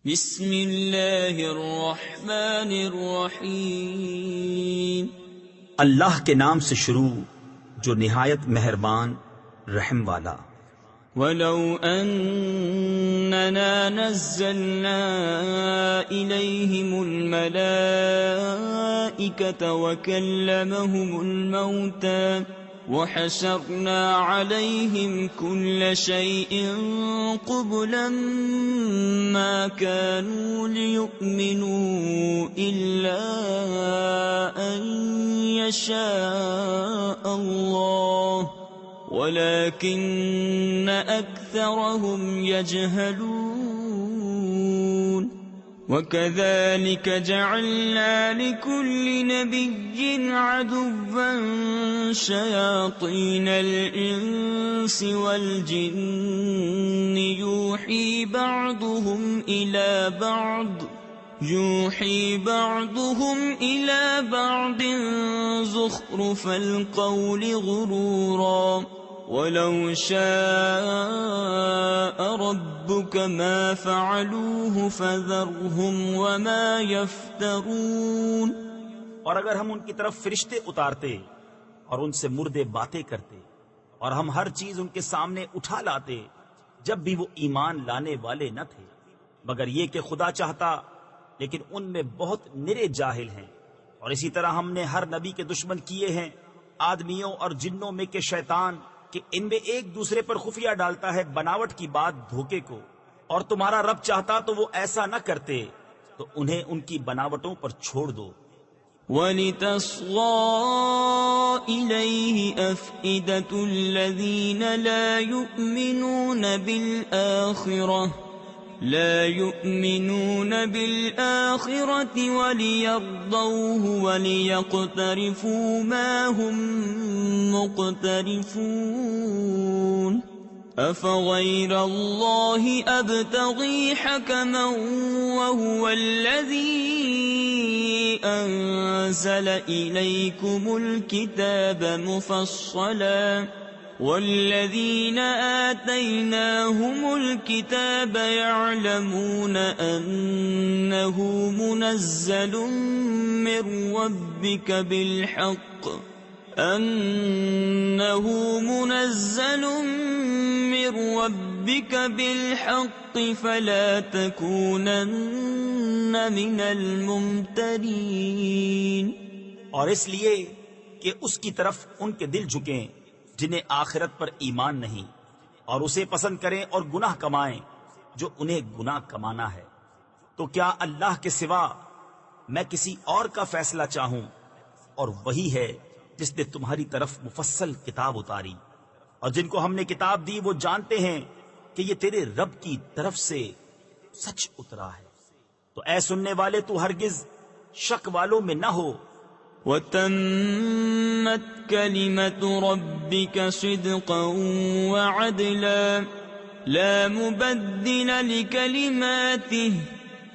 بسم اللہ الرحمن الرحیم۔ اللہ کے نام سے شروع جو نہایت مہربان رحم والا۔ وَلَوْ أَنَّنَا نَزَّلْنَا إِلَيْهِمُ الْمَلَائِكَةَ وَكَلَّمَهُمُ الْمَوْتَى وَحَشَرْنَا عَلَيْهِمْ كُلَّ شَيْءٍ قُبُلًا مَا كَانُوا لِيُؤْمِنُوا إِلَّا أَن يَشَاءَ اللَّهُ وَلَكِنَّ أَكْثَرَهُمْ يَجْهَلُونَ وَكَذَلِكَ جَعَلْنَا لِكُلِّ نَبِيٍّ عَدُوًّا شَيَاطِينَ الْإِنسِ وَالْجِنِّ يُوحِي بَعْضُهُمْ إِلَى بَعْضٍ زُخْرُفَ الْقَوْلِ غُرُورًا وَلَوْ شَاءَ رَبُّكَ مَا فَعَلُوهُ فَذَرْهُمْ وَمَا يَفْتَرُونَ۔ اور اگر ہم ان کی طرف فرشتے اتارتے اور ان سے مردے باتیں کرتے اور ہم ہر چیز ان کے سامنے اٹھا لاتے جب بھی وہ ایمان لانے والے نہ تھے، مگر یہ کہ خدا چاہتا، لیکن ان میں بہت نرے جاہل ہیں۔ اور اسی طرح ہم نے ہر نبی کے دشمن کیے ہیں آدمیوں اور جنوں میں کے شیطان، کہ ان میں ایک دوسرے پر خفیہ ڈالتا ہے بناوٹ کی بات دھوکے کو، اور تمہارا رب چاہتا تو وہ ایسا نہ کرتے، تو انہیں ان کی بناوٹوں پر چھوڑ دو۔ وَلِتَصْغَىٰ إِلَيْهِ أَفْئِدَةُ الَّذِينَ لَا يُؤْمِنُونَ بِالْآخِرَةِ وَلِيَرْضَوْهُ وَلِيَقْتَرِفُوا مَا هُمْ مُقْتَرِفُونَ۔ أَفَغَيْرَ اللَّهِ أَبْتَغِي حَكَمًا وَهُوَ الَّذِي أَنزَلَ إِلَيْكُمُ الْكِتَابَ مُفَصَّلًا وَالَّذِينَ آتَيْنَاهُمُ الْكِتَابَ يَعْلَمُونَ أَنَّهُ مُنَزَّلٌ مِّن رَّبِّكَ بِالْحَقِّ فَلَا تَكُونَنَّ مِنَ الْمُمْتَرِينَ۔ اور اس لیے کہ اس کی طرف ان کے دل جھکیں جنہیں آخرت پر ایمان نہیں، اور اسے پسند کریں اور گناہ کمائیں جو انہیں گناہ کمانا ہے۔ تو کیا اللہ کے سوا میں کسی اور کا فیصلہ چاہوں؟ اور وہی ہے جس نے تمہاری طرف مفصل کتاب اتاری، اور جن کو ہم نے کتاب دی وہ جانتے ہیں کہ یہ تیرے رب کی طرف سے سچ اترا ہے۔ تو اے سننے والے تو ہرگز شک والوں میں نہ ہو۔ وَتَمَّتْ كَلِمَةُ رَبِّكَ صِدْقًا وَعَدْلًا لَا مُبَدِّلَ لِكَلِمَاتِهِ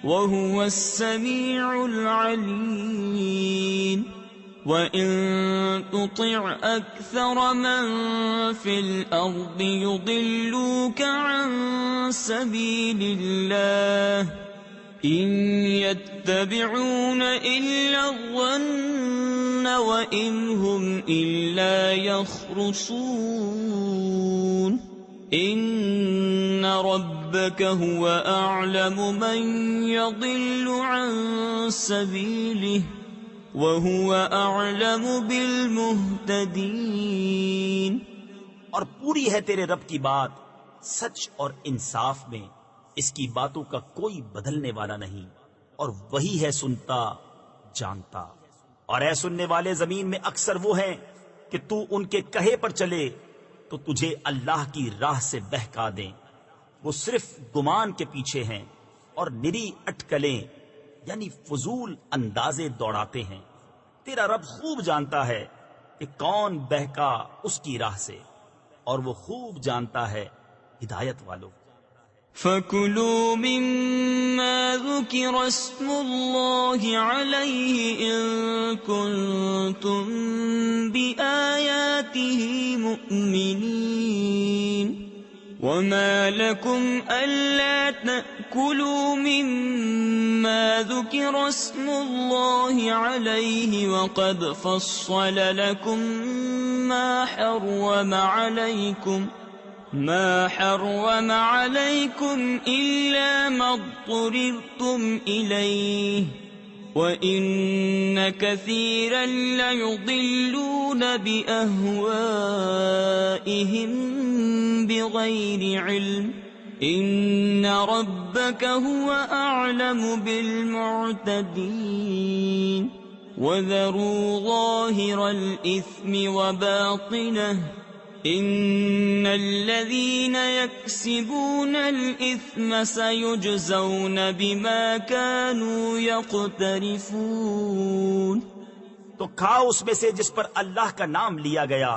وَهُوَ السَّمِيعُ الْعَلِيمُ۔ وَإِن تُطِعْ أَكْثَرَ مَن فِي الْأَرْضِ يُضِلُّوكَ عَن سَبِيلِ اللَّهِ إِن يَتَّبِعُونَ إِلَّا الظَّنَّ وَإِنْ هُمْ إِلَّا يَخْرُصُونَ إِنَّ رَبَّكَ هُوَ أَعْلَمُ مَن يَضِلُّ عَن سَبِيلِهِ وَهُوَ أَعْلَمُ بِالْمُهْتَدِينَ۔ اور پوری ہے تیرے رب کی بات سچ اور انصاف میں، اس کی باتوں کا کوئی بدلنے والا نہیں، اور وہی ہے سنتا جانتا۔ اور اے سننے والے زمین میں اکثر وہ ہیں کہ تو ان کے کہے پر چلے تو تجھے اللہ کی راہ سے بہکا دیں، وہ صرف گمان کے پیچھے ہیں اور نری اٹکلیں یعنی فضول اندازے دوڑاتے ہیں۔ تیرا رب خوب جانتا ہے کہ کون بہکا اس کی راہ سے، اور وہ خوب جانتا ہے ہدایت والوں۔ فَكُلُوا مِمَّا ذُكِرَ اسْمُ اللَّهِ عَلَيْهِ إِن كُنتُم بِآيَاتِهِ مُؤْمِنِينَ۔ وما لكم ألا تأكلوا مما ذكر اسم الله عليه وقد فصل لكم ما حرم عليكم إلا ما اضطررتم إليه وَإِنَّ كَثِيرًا لَيُضِلُّونَ بِأَهْوَائِهِمْ بِغَيْرِ عِلْمٍ إِنَّ رَبَّكَ هُوَ أَعْلَمُ بِالْمُعْتَدِينَ وَذَرُوا ظَاهِرَ الْإِثْمِ وَبَاطِنَهُ إِنَّ الَّذِينَ يَكْسِبُونَ الْإِثْمَ سَيُجْزَوْنَ بِمَا كَانُوا يَقْتَرِفُونَ۔ تو کھاؤ اس میں سے جس پر اللہ کا نام لیا گیا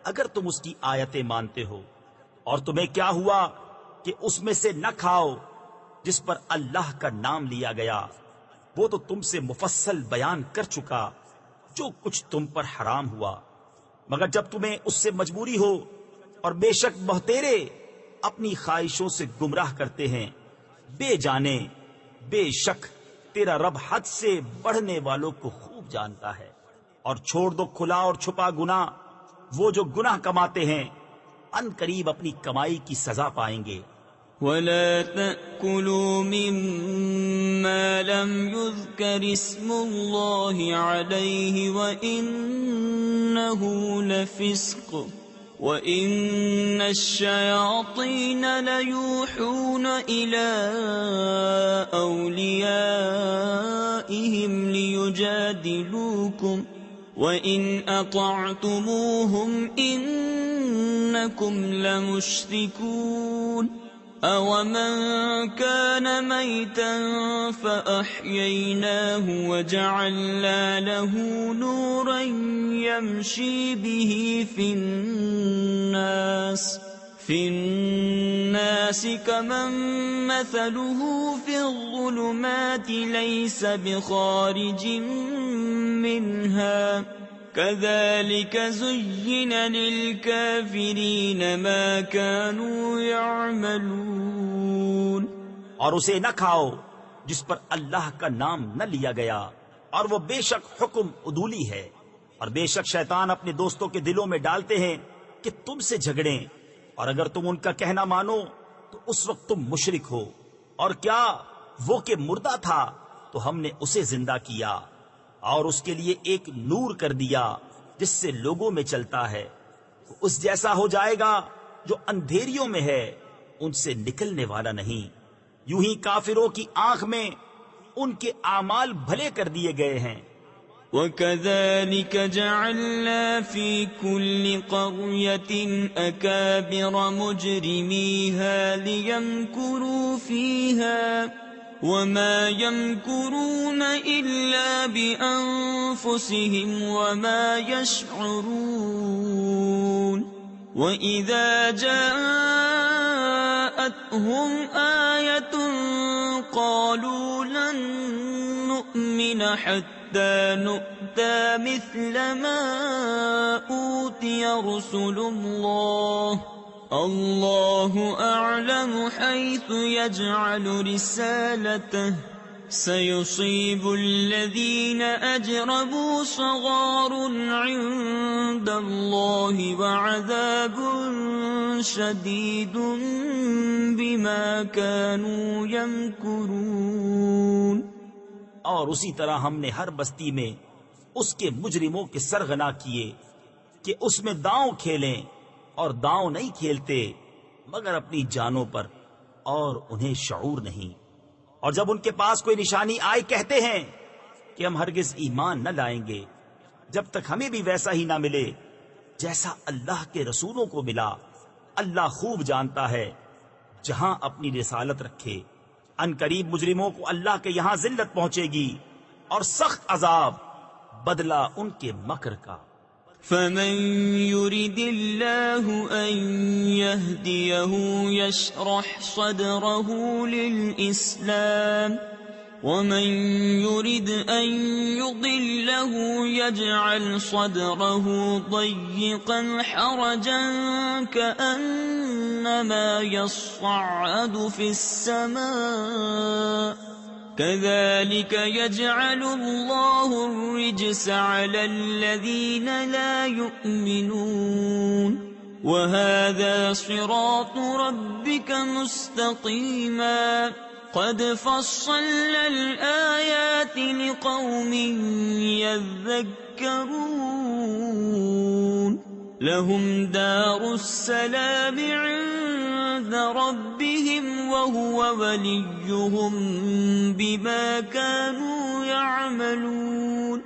اگر تم اس کی آیتیں مانتے ہو، اور تمہیں کیا ہوا کہ اس میں سے نہ کھاؤ جس پر اللہ کا نام لیا گیا، وہ تو تم سے مفصل بیان کر چکا جو کچھ تم پر حرام ہوا، مگر جب تمہیں اس سے مجبوری ہو، اور بے شک بہتیرے اپنی خواہشوں سے گمراہ کرتے ہیں، بے جانے بے شک تیرا رب حد سے بڑھنے والوں کو خوب جانتا ہے۔ اور چھوڑ دو کھلا اور چھپا گناہ، وہ جو گناہ کماتے ہیں ان قریب اپنی کمائی کی سزا پائیں گے۔ وَلَا تَأْكُلُوا مِمَّا لَمْ يُذْكَرِ اسْمُ اللَّهِ عَلَيْهِ وَإِنَّهُ لَفِسْقٌ وَإِنَّ الشَّيَاطِينَ لَيُوحُونَ إِلَىٰ أَوْلِيَائِهِمْ لِيُجَادِلُوكُمْ وَإِنْ أَطَعْتُمُوهُمْ إِنَّكُمْ لَمُشْرِكُونَ أَوَمَنْ كَانَ مَيْتًا فَأَحْيَيْنَاهُ وَجَعَلْنَا لَهُ نُورًا يَمْشِي بِهِ فِي النَّاسِ كَمَنْ مَثَلُهُ فِي الظُّلُمَاتِ لَيْسَ بِخَارِجٍ مِّنْهَا كَذَلِكَ زُيِّنَ لِلْكَافِرِينَ مَا كَانُوا يَعْمَلُونَ۔ اور اسے نہ کھاؤ جس پر اللہ کا نام نہ لیا گیا، اور وہ بے شک حکم عدولی ہے، اور بے شک شیطان اپنے دوستوں کے دلوں میں ڈالتے ہیں کہ تم سے جھگڑیں، اور اگر تم ان کا کہنا مانو تو اس وقت تم مشرک ہو۔ اور کیا وہ کہ مردہ تھا تو ہم نے اسے زندہ کیا اور اس کے لیے ایک نور کر دیا جس سے لوگوں میں چلتا ہے، وہ اس جیسا ہو جائے گا جو اندھیریوں میں ہے، ان سے نکلنے والا نہیں۔ یوں ہی کافروں کی آنکھ میں ان کے اعمال بھلے کر دیے گئے ہیں۔ وَكَذَلِكَ جَعَلْنَا فِي كُلِّ قَرْيَةٍ أَكَابِرَ مُجْرِمِيهَا لِيَمْكُرُوا فِيهَا وَمَا يَمْكُرُونَ إِلَّا بِأَنفُسِهِمْ وَمَا يَشْعُرُونَ وَإِذَا جَاءَتْهُمْ آيَةٌ قَالُوا لَن نُّؤْمِنَ حَتَّى نُؤْتَىٰ مِثْلَ مَا أُوتِيَ رُسُلُ اللَّهِ اللَّهُ أَعْلَمُ حَيْثُ يَجْعَلُ رِسَالَتَهُ سَيُصِيبُ الَّذِينَ أَجْرَمُوا صَغَارٌ عِندَ اللَّهِ وَعَذَابٌ شَدِيدٌ بِمَا كَانُوا يَمْكُرُونَ۔ اور اسی طرح ہم نے ہر بستی میں اس کے مجرموں کے سرغنا کیے کہ اس میں داؤں کھیلیں، اور داؤں نہیں کھیلتے مگر اپنی جانوں پر، اور انہیں شعور نہیں۔ اور جب ان کے پاس کوئی نشانی آئے کہتے ہیں کہ ہم ہرگز ایمان نہ لائیں گے جب تک ہمیں بھی ویسا ہی نہ ملے جیسا اللہ کے رسولوں کو ملا۔ اللہ خوب جانتا ہے جہاں اپنی رسالت رکھے۔ ان قریب مجرموں کو اللہ کے یہاں ذلت پہنچے گی اور سخت عذاب، بدلہ ان کے مکر کا۔ فَمَن يُرِدِ اللَّهُ أَن يَهْدِيَهُ يَشْرَحْ صَدْرَهُ لِلْإِسْلَامِ ومن يرد أن يضله يجعل صدره ضيقا حرجا كأنما يصعد في السماء كذلك يجعل الله الرجس على الذين لا يؤمنون وهذا صراط ربك مستقيما قد فصلنا الآيات لقوم يذكرون لهم دار السلام عند ربهم وهو وليهم بما كانوا يعملون.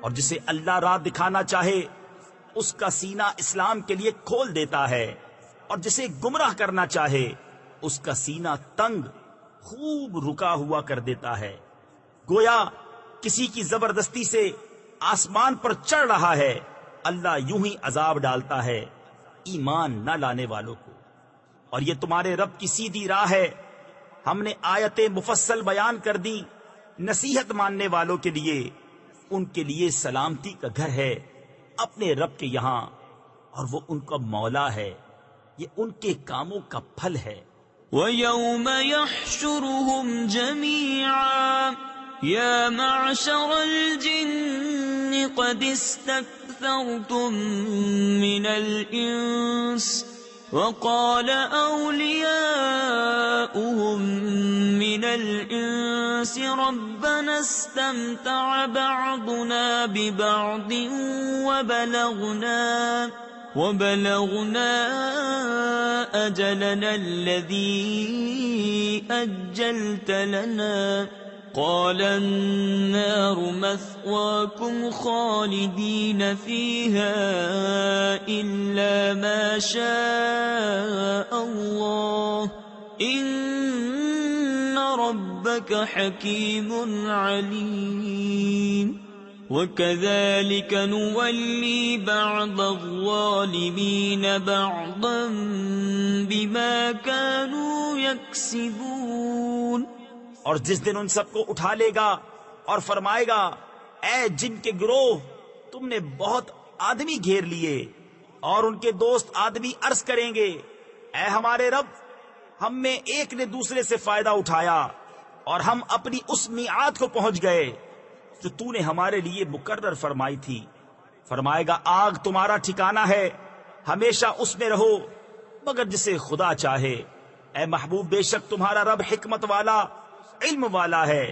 اور جسے اللہ راہ دکھانا چاہے اس کا سینہ اسلام کے لیے کھول دیتا ہے، اور جسے گمراہ کرنا چاہے اس کا سینہ تنگ خوب رکا ہوا کر دیتا ہے، گویا کسی کی زبردستی سے آسمان پر چڑھ رہا ہے. اللہ یوں ہی عذاب ڈالتا ہے ایمان نہ لانے والوں کو. اور یہ تمہارے رب کی سیدھی راہ ہے، ہم نے آیتیں مفصل بیان کر دی نصیحت ماننے والوں کے لیے. ان کے لیے سلامتی کا گھر ہے اپنے رب کے یہاں، اور وہ ان کا مولا ہے، یہ ان کے کاموں کا پھل ہے. وَيَوْمَ يَحْشُرُهُمْ جَمِيعًا يَا مَعْشَرَ الْجِنِّ قَدِ اسْتَكْثَرْتُمْ مِنَ الْإِنسِ وَقَالَ أَوْلِيَاؤُهُمْ مِنَ الْإِنسِ رَبَّنَا اسْتَمْتَعَ بَعْضُنَا بِبَعْضٍ وَبَلَغْنَا أَجَلَنَا الَّذِي أَجَّلْتَ لَنَا قَالَ النَّارُ مَثْوَاكُمْ خَالِدِينَ فِيهَا إِلَّا مَا شَاءَ اللَّهُ إِنَّ رَبَّكَ حَكِيمٌ عَلِيمٌ. وَكَذَلِكَ نُوَلِّي بَعْضَ الظَّالِمِينَ بَعْضًا بِمَا كَانُوا يَكْسِبُونَ. اور جس دن ان سب کو اٹھا لے گا اور فرمائے گا اے جن کے گروہ تم نے بہت آدمی گھیر لیے، اور ان کے دوست آدمی عرض کریں گے اے ہمارے رب، ہم میں ایک نے دوسرے سے فائدہ اٹھایا اور ہم اپنی اس میعاد کو پہنچ گئے جو تو نے ہمارے لیے مقرر فرمائی تھی. فرمائے گا آگ تمہارا ٹھکانہ ہے، ہمیشہ اس میں رہو مگر جسے خدا چاہے. اے محبوب بے شک تمہارا رب حکمت والا علم والا ہے.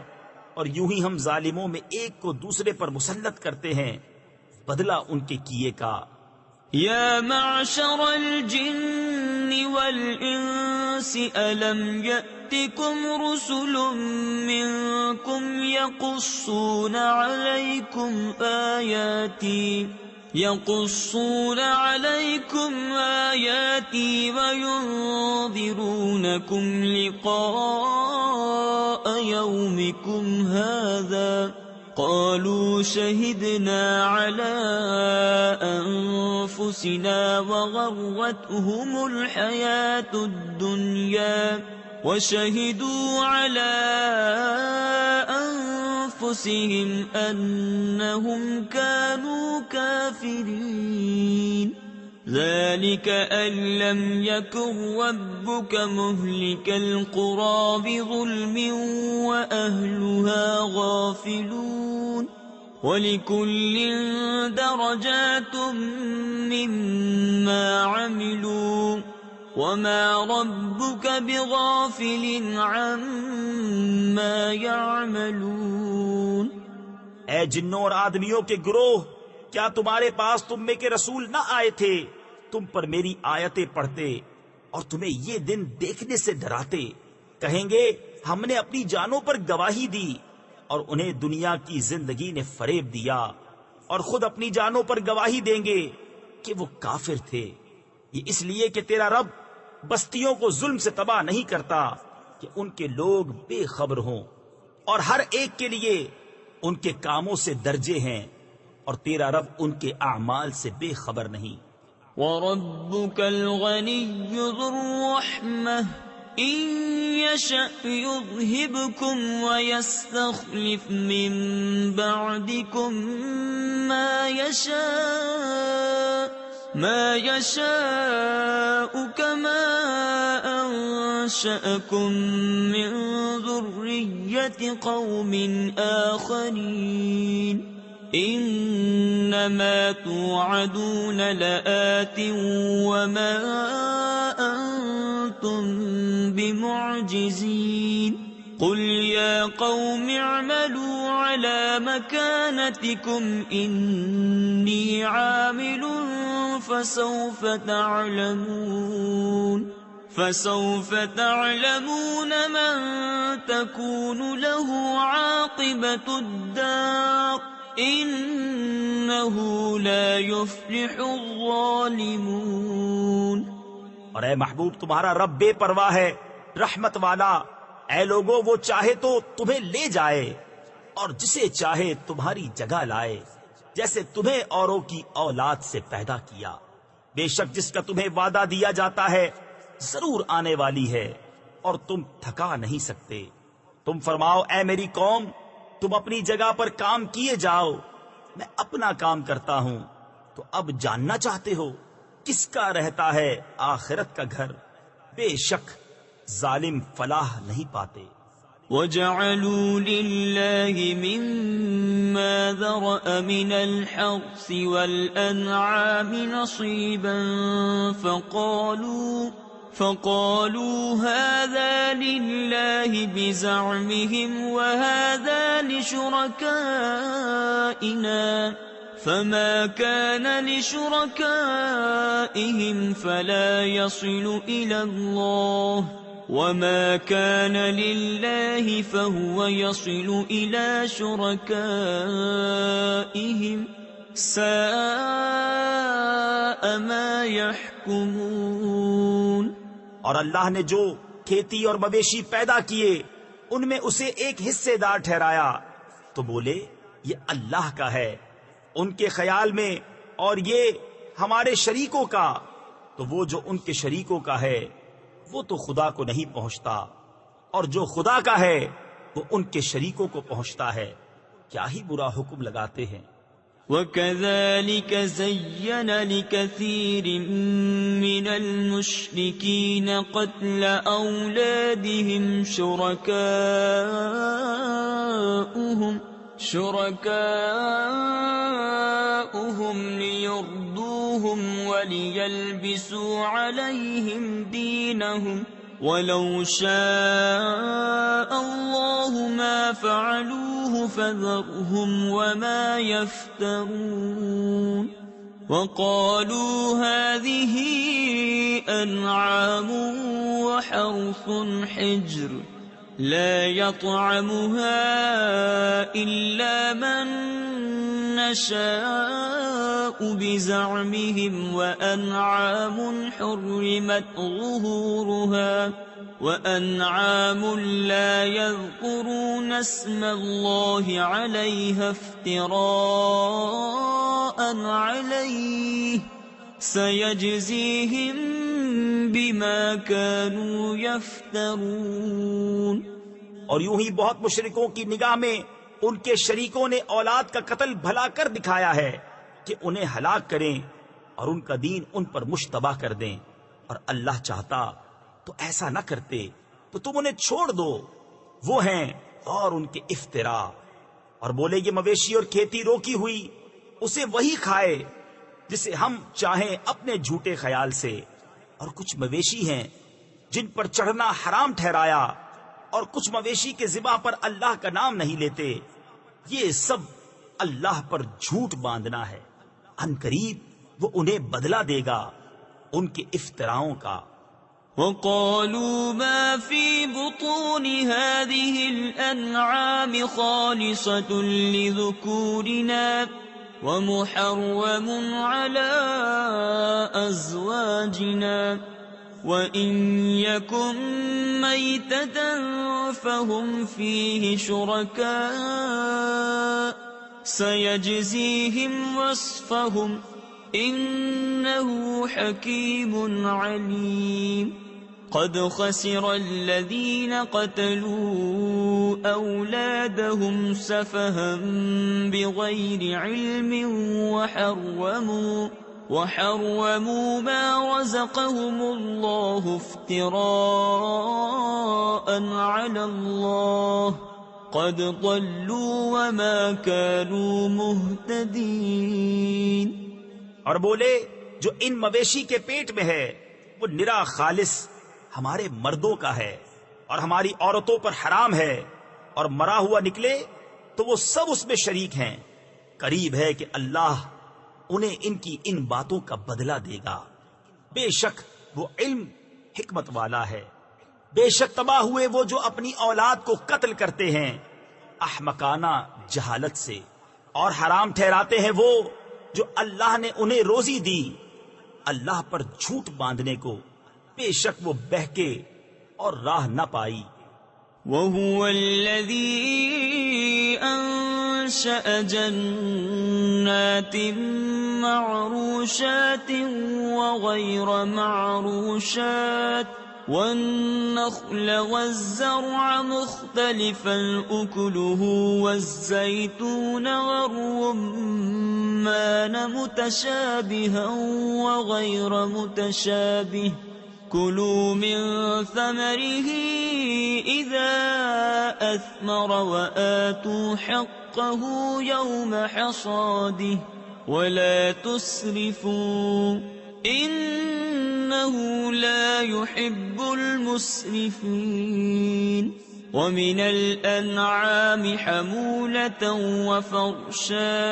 اور یوں ہی ہم ظالموں میں ایک کو دوسرے پر مسلط کرتے ہیں بدلہ ان کے کیے کا. يا معشر الجن والإنس ألم يأتكم رسل منكم يقصون عليكم آياتي وينذرونكم لقاء يومكم هذا قالوا شهدنا على أنفسنا وغرتهم الحياة الدنيا وشهدوا على أنفسهم أنهم كانوا كافرين. ذلك أن لم يكن ربك مهلك القرى بظلم وأهلها غافلون. وَلِكُلٍّ دَرَجَاتٌ مِّمَّا عَمِلُوا وَمَا رَبُّكَ بِغَافِلٍ عَمَّا يَعْمَلُونَ. اے جنوں اور آدمیوں کے گروہ، کیا تمہارے پاس تم میں کے رسول نہ آئے تھے تم پر میری آیتیں پڑھتے اور تمہیں یہ دن دیکھنے سے ڈراتے؟ کہیں گے ہم نے اپنی جانوں پر گواہی دی، اور انہیں دنیا کی زندگی نے فریب دیا، اور خود اپنی جانوں پر گواہی دیں گے کہ وہ کافر تھے. یہ اس لیے کہ تیرا رب بستیوں کو ظلم سے تباہ نہیں کرتا کہ ان کے لوگ بے خبر ہوں، اور ہر ایک کے لیے ان کے کاموں سے درجے ہیں، اور تیرا رب ان کے اعمال سے بے خبر نہیں. وَرَبُّكَ الْغَنِيُّ ذُو الرَّحْمَةِ إِن يشأ يذهبكم ويستخلف من بعدكم ما يشاء كما أنشأكم من ذرية قوم آخرين انما توعدون لآت وما انتم بمعجزين قل يا قوم اعملوا على مكانتكم اني عامل فسوف تعلمون من تكون له عاقبة الدار انه لا يفلح الظالمون۔ اور اے محبوب تمہارا رب بے پرواہ ہے، رحمت والا۔ اے لوگو، وہ چاہے تو تمہیں لے جائے اور جسے چاہے تمہاری جگہ لائے، جیسے تمہیں اوروں کی اولاد سے پیدا کیا۔ بے شک جس کا تمہیں وعدہ دیا جاتا ہے ضرور آنے والی ہے اور تم تھکا نہیں سکتے۔ تم فرماؤ اے میری قوم، تم اپنی جگہ پر کام کیے جاؤ، میں اپنا کام کرتا ہوں۔ تو اب جاننا چاہتے ہو کس کا رہتا ہے آخرت کا گھر؟ بے شک ظالم فلاح نہیں پاتے۔ وَجَعَلُوا لِلَّهِ مِمَّا ذَرَأَ مِنَ الْحَرْثِ وَالْأَنْعَامِ نَصِيبًا فقالوا هذا لله بزعمهم وهذا لشركائنا فما كان لشركائهم فلا يصل إلى الله وما كان لله فهو يصل إلى شركائهم ساء ما يحكمون۔ اور اللہ نے جو کھیتی اور مویشی پیدا کیے ان میں اسے ایک حصے دار ٹھہرایا تو بولے یہ اللہ کا ہے ان کے خیال میں، اور یہ ہمارے شریکوں کا، تو وہ جو ان کے شریکوں کا ہے وہ تو خدا کو نہیں پہنچتا، اور جو خدا کا ہے وہ ان کے شریکوں کو پہنچتا ہے۔ کیا ہی برا حکم لگاتے ہیں۔ وَكَذَلِكَ زَيَّنَ لِكَثِيرٍ مِّنَ الْمُشْرِكِينَ قَتْلَ أَوْلَادِهِمْ شُرَكَاؤُهُمْ لِيُرْدُوهُمْ وَلِيَلْبِسُوا عَلَيْهِمْ دِينَهُمْ وَلَوْ شَاءَ اللَّهُ مَا فَعَلُوهُ فَذَرْهُمْ وَمَا يَفْتَرُونَ۔ وَقَالُوا هَٰذِهِ أَنْعَامٌ وَحَرْثٌ حِجْرٌ لا يطعمها إلا من نشاء بزعمهم وأنعام حرمت ظهورها وأنعام لا يذكرون اسم الله عليها افتراء عليه سيجزيهم بما كانوا يفترون۔ اور یوں ہی بہت مشرکوں کی نگاہ میں ان کے شریکوں نے اولاد کا قتل بھلا کر دکھایا ہے کہ انہیں ہلاک کریں اور ان کا دین ان پر مشتبہ کر دیں، اور اللہ چاہتا تو ایسا نہ کرتے، تو تم انہیں چھوڑ دو، وہ ہیں اور ان کے افطرا۔ اور بولے یہ مویشی اور کھیتی روکی ہوئی اسے وہی کھائے جسے ہم چاہیں اپنے جھوٹے خیال سے، اور کچھ مویشی ہیں جن پر چڑھنا حرام ٹھہرایا، اور کچھ مویشی کے ذبح پر اللہ کا نام نہیں لیتے، یہ سب اللہ پر جھوٹ باندھنا ہے۔ ان قریب وہ انہیں بدلہ دے گا ان کے افتراؤں کا۔ وَقَالُوا مَا فِي بُطُونِ هَٰذِهِ الْأَنْعَامِ خَالِصَةٌ لِذُكُورِنَا وَمُحَرَّمٌ عَلَىٰ أَزْوَاجِنَا وَإِن يَكُن مَّيْتَةً فَهُمْ فِيهِ شُرَكَاءُ سَيَجْزِيهِمْ وَصْفَهُمْ إِنَّهُ حَكِيمٌ عَلِيمٌ۔ قد خسر الذين قتلوا أولادهم سفها بغير علم وحرموا ما رزقهم الله افتراء على الله قد ضلوا وما كانوا مهتدين۔ اور بولے جو ان مویشی کے پیٹ میں ہے وہ نرا خالص ہمارے مردوں کا ہے اور ہماری عورتوں پر حرام ہے، اور مرا ہوا نکلے تو وہ سب اس میں شریک ہیں، قریب ہے کہ اللہ انہیں ان کی ان باتوں کا بدلہ دے گا، بے شک وہ علم حکمت والا ہے۔ بے شک تباہ ہوئے وہ جو اپنی اولاد کو قتل کرتے ہیں احمقانہ جہالت سے، اور حرام ٹھہراتے ہیں وہ جو اللہ نے انہیں روزی دی اللہ پر جھوٹ باندھنے کو، بے شک وہ بہکے اور راہ نہ پائی۔ وَهُوَ الَّذِي أَنشَأَ جَنَّاتٍ مَّعْرُوشَاتٍ وَغَيْرَ مَعْرُوشَاتٍ وَالنَّخْلَ وَالزَّرْعَ مُخْتَلِفًا أُكُلُهُ وَالزَّيْتُونَ وَالرُّمَّانَ مُتَشَابِهًا وَغَيْرَ مُتَشَابِهٍ كُلُوا مِن ثَمَرِهِ إِذَا أَثْمَرَ وَآتُوا حَقَّهُ يَوْمَ حَصَادِهِ وَلَا تُسْرِفُوا إِنَّهُ لَا يُحِبُّ الْمُسْرِفِينَ۔ وَمِنَ الْأَنْعَامِ حَمُولَةً وَفَرْشًا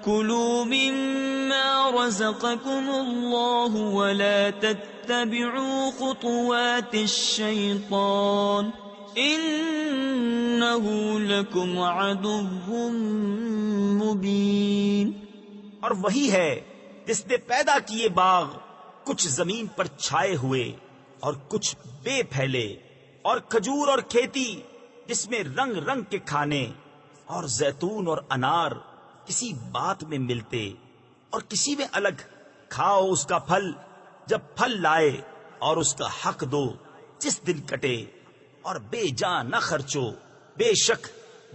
كُلُوا مِمَّا رَزَقَكُمُ اللَّهُ وَلَا تَتَّبِعُوا خُطُوَاتِ الشَّيْطَانِ إِنَّهُ لَكُمْ عَدُوٌّ مُّبِينٌ۔ اور وہی ہے جس نے پیدا کیے باغ کچھ زمین پر چھائے ہوئے اور کچھ بے پھیلے، اور کھجور اور کھیتی جس میں رنگ رنگ کے کھانے، اور زیتون اور انار کسی بات میں ملتے اور کسی میں الگ، کھاؤ اس کا پھل جب پھل لائے، اور اس کا حق دو جس دن کٹے، اور بے جا نہ خرچو، بے شک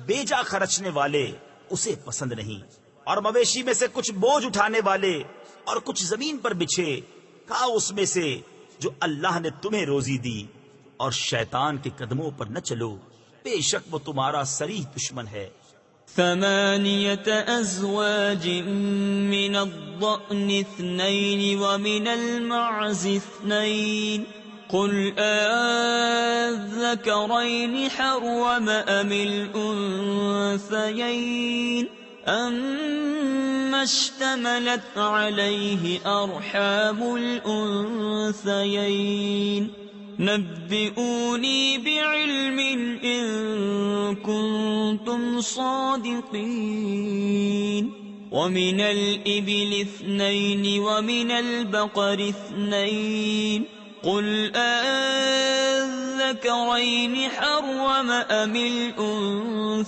بے جا خرچنے والے اسے پسند نہیں۔ اور مویشی میں سے کچھ بوجھ اٹھانے والے اور کچھ زمین پر بچھے، کھاؤ اس میں سے جو اللہ نے تمہیں روزی دی، اور شیطان کے قدموں پر نہ چلو، بے شک وہ تمہارا صریح دشمن ہے۔ 8 أزواج من الضأن 2 ومن المعز 2 قل أذكرين حرم أم الأنثيين أما اشتملت عليه أرحام الأنثيين نبئوني بعلم إن كنتم صادقين ومن الإبل 2 ومن البقر 2 قل أذكرين حرم أم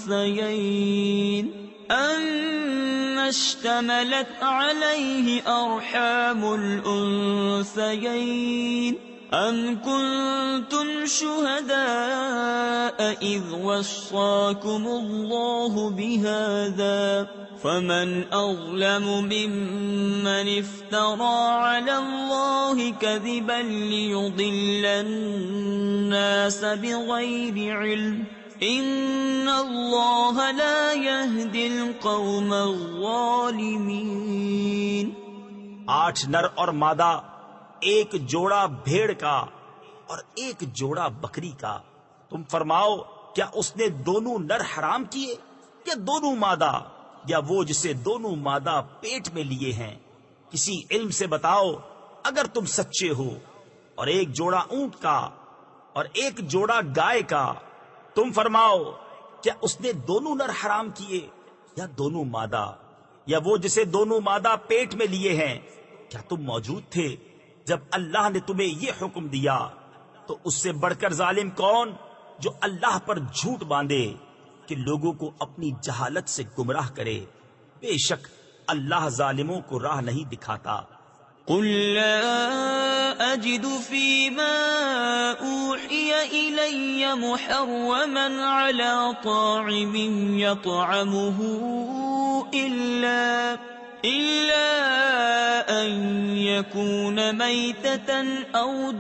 الأنثيين أما اشتملت عليه أرحام الأنثيين أم كنتم شهداء إذ وصاكم الله بهذا فمن أظلم ممن افترى على الله كذبا ليضل الناس بغير علم إن الله لا يهدي القوم الظالمين۔ 8 نر اور مادہ، ایک جوڑا بھیڑ کا اور ایک جوڑا بکری کا، تم فرماؤ کیا اس نے دونوں نر حرام کیے یا دونوں مادہ، یا وہ جسے دونوں مادہ پیٹ میں لیے ہیں؟ کسی علم سے بتاؤ اگر تم سچے ہو۔ اور ایک جوڑا اونٹ کا اور ایک جوڑا گائے کا، تم فرماؤ کیا اس نے دونوں نر حرام کیے یا دونوں مادہ، یا وہ جسے دونوں مادہ پیٹ میں لیے ہیں؟ کیا تم موجود تھے جب اللہ نے تمہیں یہ حکم دیا؟ تو اس سے بڑھ کر ظالم کون جو اللہ پر جھوٹ باندھے کہ لوگوں کو اپنی جہالت سے گمراہ کرے؟ بے شک اللہ ظالموں کو راہ نہیں دکھاتا۔ قل لا أجد فيما أوحي إلي محرما على طاعم يطعمه إلا أن يكون ميتة أو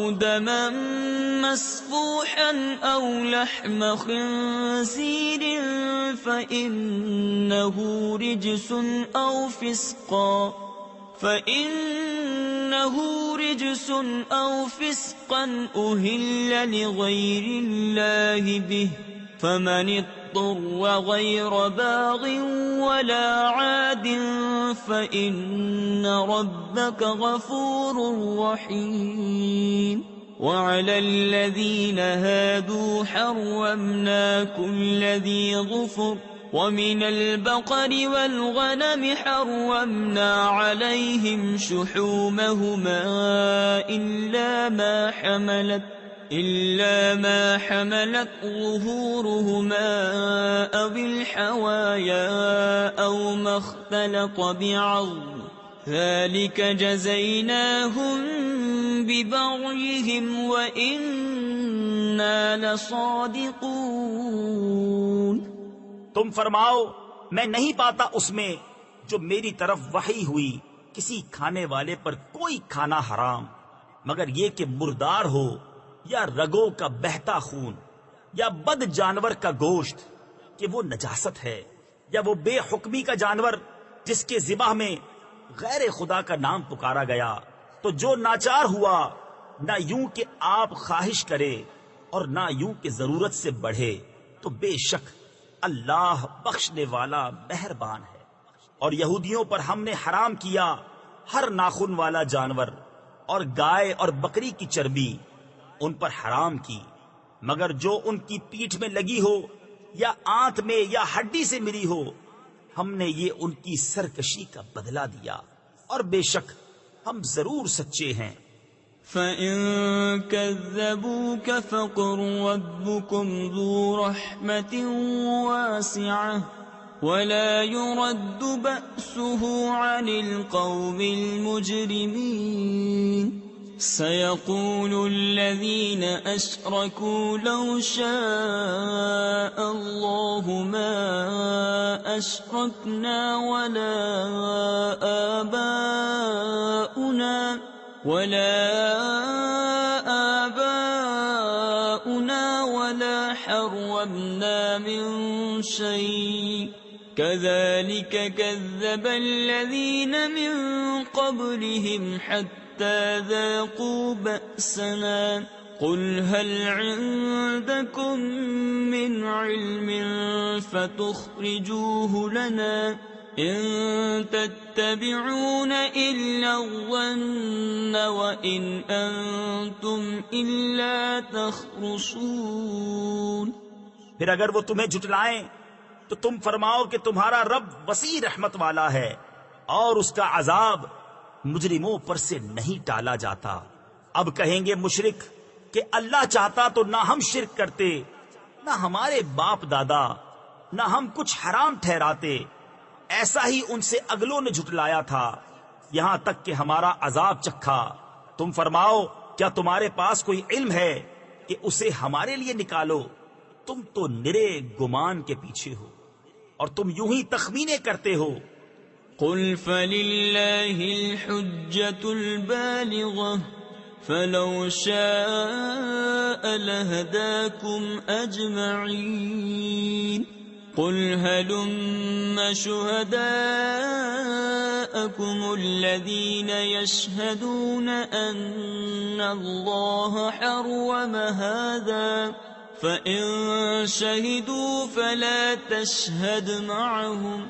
دما مسفوحا أو لحم خنزير فإنه رجس أو فسقا أهل لغير الله به فمن اضطر غير باغ ولا عاد فإن ربك غفور رحيم وعلى الذين هادوا حرمنا كل ذي ظفر ومن البقر والغنم حرمنا عليهم شحومهما إلا ما حملت ظهورهما أو الحوايا أو ما اختلط بعظم ذلك جزيناهم ببغيهم وإنا لصادقون۔ تم فرماؤ میں نہیں پاتا اس میں جو میری طرف وحی ہوئی کسی کھانے والے پر کوئی کھانا حرام مگر یہ کہ مردار ہو یا رگوں کا بہتا خون یا بد جانور کا گوشت کہ وہ نجاست ہے، یا وہ بے حکمی کا جانور جس کے ذبح میں غیر خدا کا نام پکارا گیا، تو جو ناچار ہوا نہ یوں کہ آپ خواہش کرے اور نہ یوں کہ ضرورت سے بڑھے، تو بے شک اللہ بخشنے والا مہربان ہے۔ اور یہودیوں پر ہم نے حرام کیا ہر ناخن والا جانور اور گائے اور بکری کی چربی ان پر حرام کی، مگر جو ان کی پیٹھ میں لگی ہو یا آنت میں یا ہڈی سے ملی ہو، ہم نے یہ ان کی سرکشی کا بدلہ دیا، اور بے شک ہم ضرور سچے ہیں۔ فَإِن كَذَّبُوكَ فَقُل رَّبُّكُمْ ذُو رَحْمَةٍ وَاسِعَةٍ وَلَا يُرَدُّ بَأْسُهُ عَنِ الْقَوْمِ الْمُجْرِمِينَ سَيَقُولُ الَّذِينَ أَشْرَكُوا لَوْ شَاءَ اللَّهُ مَا أَشْرَكْنَا وَلَا آباؤنا ولا حرمنا من شيء كذلك كذب الذين من قبلهم حتى ذاقوا بأسنا قل هل عندكم من علم فتخرجوه لنا إن تتبعون إلا الظن وإن أنتم إلا تخرصون۔ پھر اگر وہ تمہیں جھٹلائیں تو تم فرماؤ کہ تمہارا رب وسیع رحمت والا ہے اور اس کا عذاب مجرموں پر سے نہیں ٹالا جاتا۔ اب کہیں گے مشرک کہ اللہ چاہتا تو نہ ہم شرک کرتے، نہ ہمارے باپ دادا، نہ ہم کچھ حرام ٹھہراتے، ایسا ہی ان سے اگلوں نے جھٹلایا تھا یہاں تک کہ ہمارا عذاب چکھا۔ تم فرماؤ کیا تمہارے پاس کوئی علم ہے کہ اسے ہمارے لیے نکالو؟ تم تو نرے گمان کے پیچھے ہو اور تم یوں ہی تخمینے کرتے ہو۔ قل فللہ الحجة البالغة فلو شاء لهداكم أجمعين قل هلم شهداءكم الذين يشهدون أن الله حرم هذا فإن شهدوا فلا تشهد معهم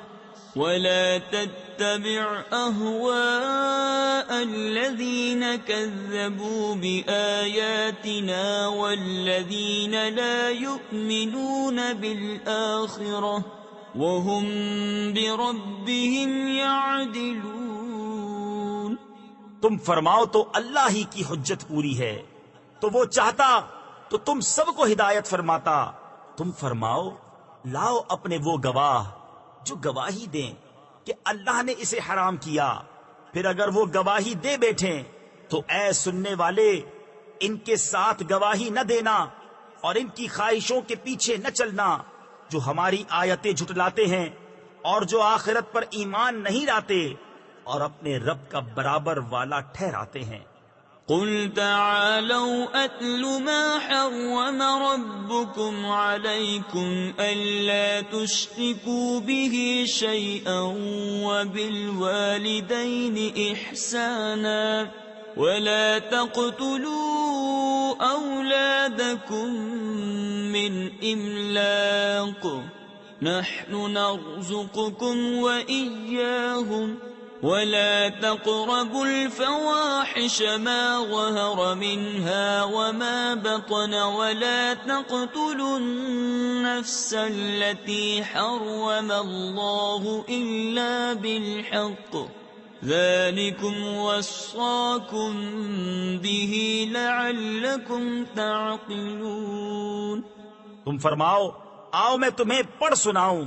ولا تتبع أهواء الذين كذبوا بآياتنا والذين لا يؤمنون بالآخرة وهم بربهم يعدلون۔ تم فرماؤ تو اللہ ہی کی حجت پوری ہے، تو وہ چاہتا تو تم سب کو ہدایت فرماتا۔ تم فرماؤ لاؤ اپنے وہ گواہ جو گواہی دیں کہ اللہ نے اسے حرام کیا، پھر اگر وہ گواہی دے بیٹھیں تو اے سننے والے ان کے ساتھ گواہی نہ دینا اور ان کی خواہشوں کے پیچھے نہ چلنا جو ہماری آیتیں جھٹلاتے ہیں اور جو آخرت پر ایمان نہیں لاتے اور اپنے رب کا برابر والا ٹھہراتے ہیں۔ قل تعالوا أتل ما حرم ربكم عليكم ألا تشركوا به شيئا وبالوالدين إحسانا ولا تقتلوا أولادكم من إملاق نحن نرزقكم وإياهم ولا تقربوا الفواحش ما ظهر منها وما بطن ولا تقتلوا النفس التي حرم الله إلا بالحق ذلكم وصاكم به لعلكم تعقلون۔ تم فرماؤ آؤ میں تمہیں پڑھ سناؤں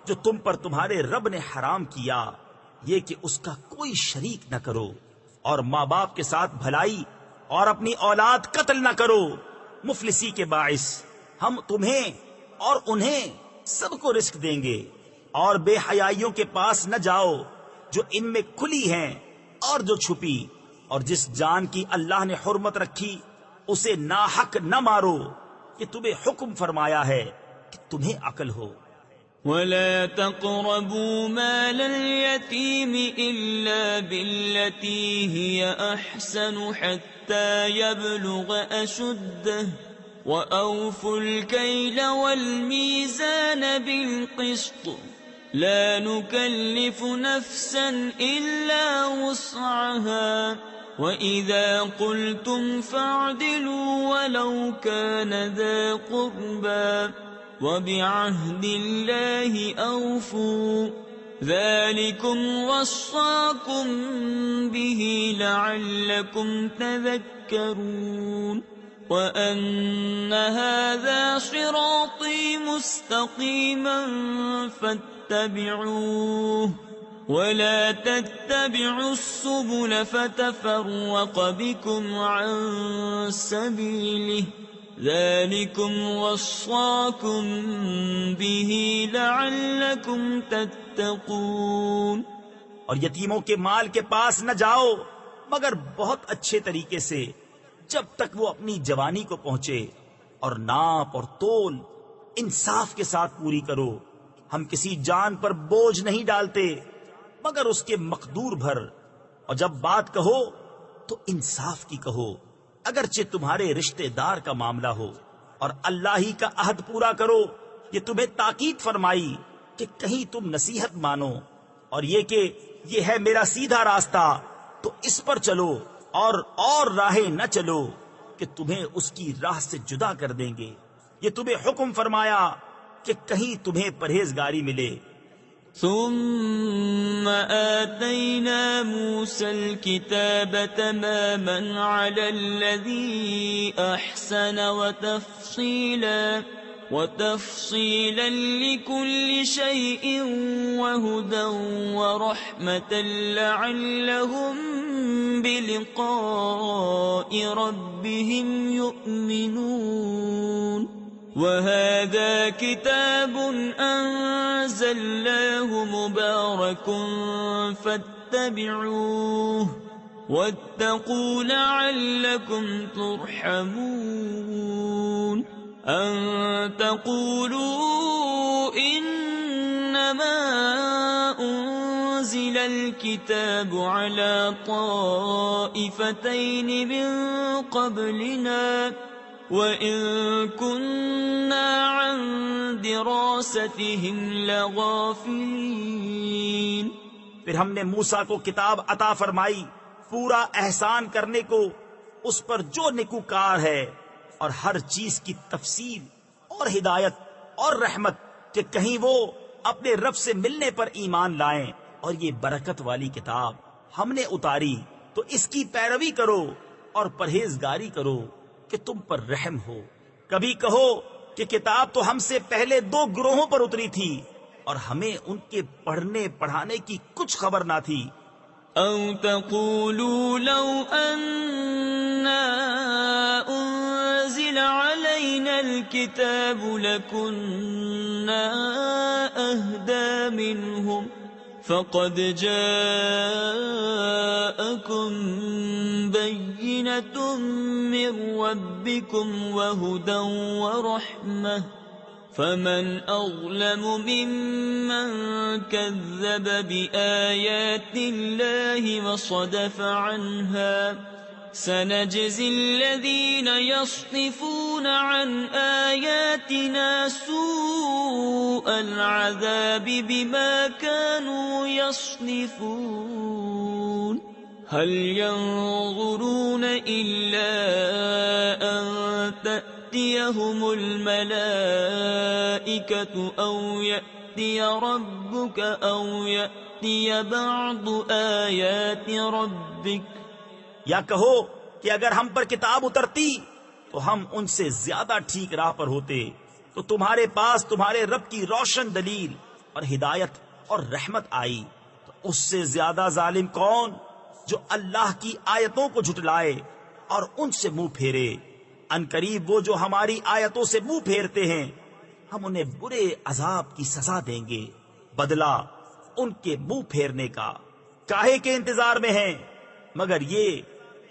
جو تم پر تمہارے رب نے حرام کیا، یہ کہ اس کا کوئی شریک نہ کرو اور ماں باپ کے ساتھ بھلائی اور اپنی اولاد قتل نہ کرو مفلسی کے باعث۔ ہم تمہیں اور انہیں سب کو رزق دیں گے، اور بے حیائیوں کے پاس نہ جاؤ جو ان میں کھلی ہیں اور جو چھپی، اور جس جان کی اللہ نے حرمت رکھی اسے ناحق نہ مارو، کہ تمہیں حکم فرمایا ہے کہ تمہیں عقل ہو۔ ولا تقربوا مال اليتيم إلا بالتي هي أحسن حتى يبلغ أشده وأوفوا الكيل والميزان بالقسط لا نكلف نفسا إلا وسعها وإذا قلتم فاعدلوا ولو كان ذا قربى وبعهد الله أوفوا ذلكم وصاكم به لعلكم تذكرون وأن هذا صراطي مستقيما فاتبعوه ولا تتبعوا السبل فتفرق بكم عن سبيله ذلكم وصاكم به لعلكم تتقون۔ اور یتیموں کے مال کے پاس نہ جاؤ مگر بہت اچھے طریقے سے جب تک وہ اپنی جوانی کو پہنچے، اور ناپ اور تول انصاف کے ساتھ پوری کرو۔ ہم کسی جان پر بوجھ نہیں ڈالتے مگر اس کے مقدور بھر، اور جب بات کہو تو انصاف کی کہو، اگرچہ تمہارے رشتہ دار کا معاملہ ہو، اور اللہ ہی کا عہد پورا کرو۔ یہ تمہیں تاکید فرمائی کہ کہیں تم نصیحت مانو، اور یہ کہ یہ ہے میرا سیدھا راستہ تو اس پر چلو، اور راہیں نہ چلو کہ تمہیں اس کی راہ سے جدا کر دیں گے۔ یہ تمہیں حکم فرمایا کہ کہیں تمہیں پرہیزگاری ملے۔ ثم آتينا موسى الكتاب تماما على الذي أحسن وتفصيلا لكل شيء وهدى ورحمة لعلهم بلقاء ربهم يؤمنون وهذا كتاب أنزلناه مبارك فاتبعوه واتقوا لعلكم ترحمون أن تقولوا إنما أنزل الكتاب على طائفتين من قبلنا وَإِن كُنَّا عَن دِرَاسَتِهِمْ لَغَافِلِينَ۔ پھر ہم نے موسیٰ کو کتاب عطا فرمائی پورا احسان کرنے کو اس پر جو نیکوکار ہے، اور ہر چیز کی تفصیل اور ہدایت اور رحمت کہ کہیں وہ اپنے رب سے ملنے پر ایمان لائیں۔ اور یہ برکت والی کتاب ہم نے اتاری تو اس کی پیروی کرو اور پرہیزگاری کرو کہ تم پر رحم ہو۔ کبھی کہو کہ کتاب تو ہم سے پہلے 2 گروہوں پر اتری تھی، اور ہمیں ان کے پڑھنے پڑھانے کی کچھ خبر نہ تھی. أو تقولوا لو أنا أنزل علينا الكتاب لكنا أهدى منهم فقد جاءكم بينة من ربكم وهدى ورحمة فمن أظلم ممن كذب بآيات الله وصدف عنها سنجزي الذين يصدفون عن آياتنا سوء العذاب بما كانوا يصدفون هل ينظرون إلا أن تأتيهم الملائكة أو يأتي ربك أو يأتي بعض آيات ربك یا کہو کہ اگر ہم پر کتاب اترتی تو ہم ان سے زیادہ ٹھیک راہ پر ہوتے. تو تمہارے پاس تمہارے رب کی روشن دلیل اور ہدایت اور رحمت آئی تو اس سے زیادہ ظالم کون جو اللہ کی آیتوں کو جھٹلائے اور ان سے منہ پھیرے. ان قریب وہ جو ہماری آیتوں سے منہ پھیرتے ہیں ہم انہیں برے عذاب کی سزا دیں گے. بدلہ ان کے منہ پھیرنے کا کاہے کے انتظار میں ہیں مگر یہ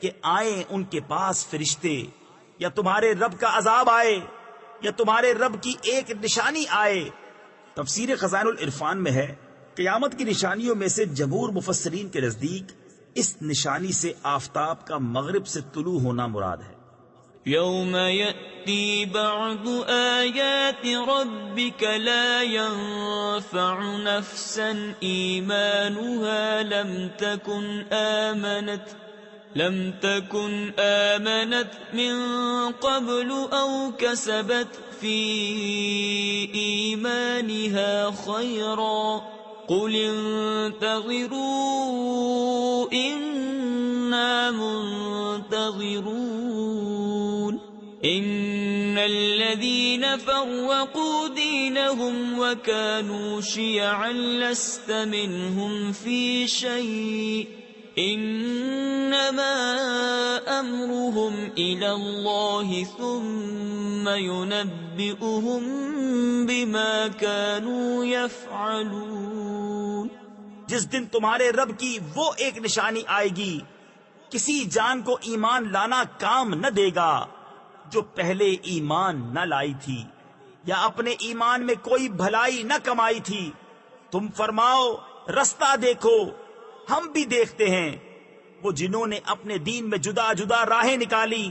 کہ آئیں ان کے پاس فرشتے یا تمہارے رب کا عذاب آئے یا تمہارے رب کی ایک نشانی آئے. تفسیر خزائن العرفان میں ہے قیامت کی نشانیوں میں سے جمہور مفسرین کے نزدیک اس نشانی سے آفتاب کا مغرب سے طلوع ہونا مراد ہے. يوم يأتي بعض آيات ربك لا ينفع نفسا إيمانها لم تكن آمنت من قبل أو كسبت في إيمانها خيرا قل انتظروا إنا منتظرون إن الذين فرقوا دينهم وكانوا شيعا لست منهم في شيء إنما أمرهم إلى الله ثم ينبئهم بما كانوا يفعلون. جس دن تمہارے رب کی وہ ایک نشانی آئے گی کسی جان کو ایمان لانا کام نہ دے گا جو پہلے ایمان نہ لائی تھی یا اپنے ایمان میں کوئی بھلائی نہ کمائی تھی. تم فرماؤ رستہ دیکھو ہم بھی دیکھتے ہیں. وہ جنہوں نے اپنے دین میں جدا جدا راہیں نکالی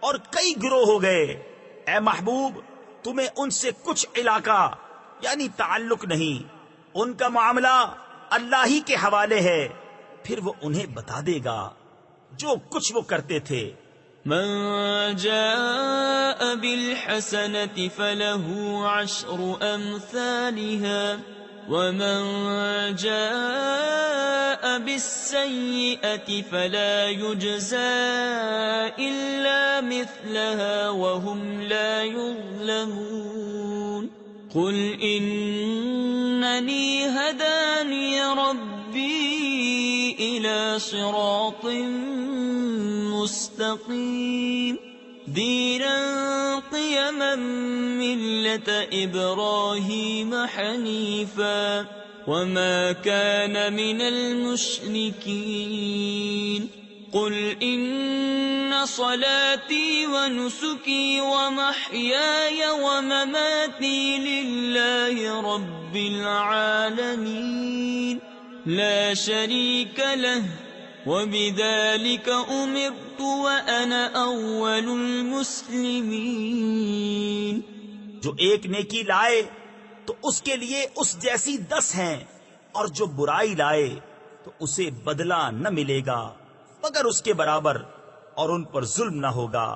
اور کئی گروہ ہو گئے. اے محبوب تمہیں ان سے کچھ علاقہ یعنی تعلق نہیں. ان کا معاملہ اللہ ہی کے حوالے ہے پھر وہ انہیں بتا دے گا جو کچھ وہ کرتے تھے. من جاء بالحسنة فله 10 أمثالها ومن جاء بالسيئة فلا يجزى إلا مثلها وهم لا يظلمون. قل إنني هداني ربي إلى صراط مستقيم دينا قيما ملة إبراهيم حنيفا وما كان من المشركين. قل إن صلاتي ونسكي ومحياي ومماتي لله رب العالمين لا شريك له وبذلك أمرت وأنا أول المسلمين. جو ایک نیکی لائے تو اس کے لیے اس جیسی 10 ہیں اور جو برائی لائے تو اسے بدلہ نہ ملے گا مگر اس کے برابر اور ان پر ظلم نہ ہوگا.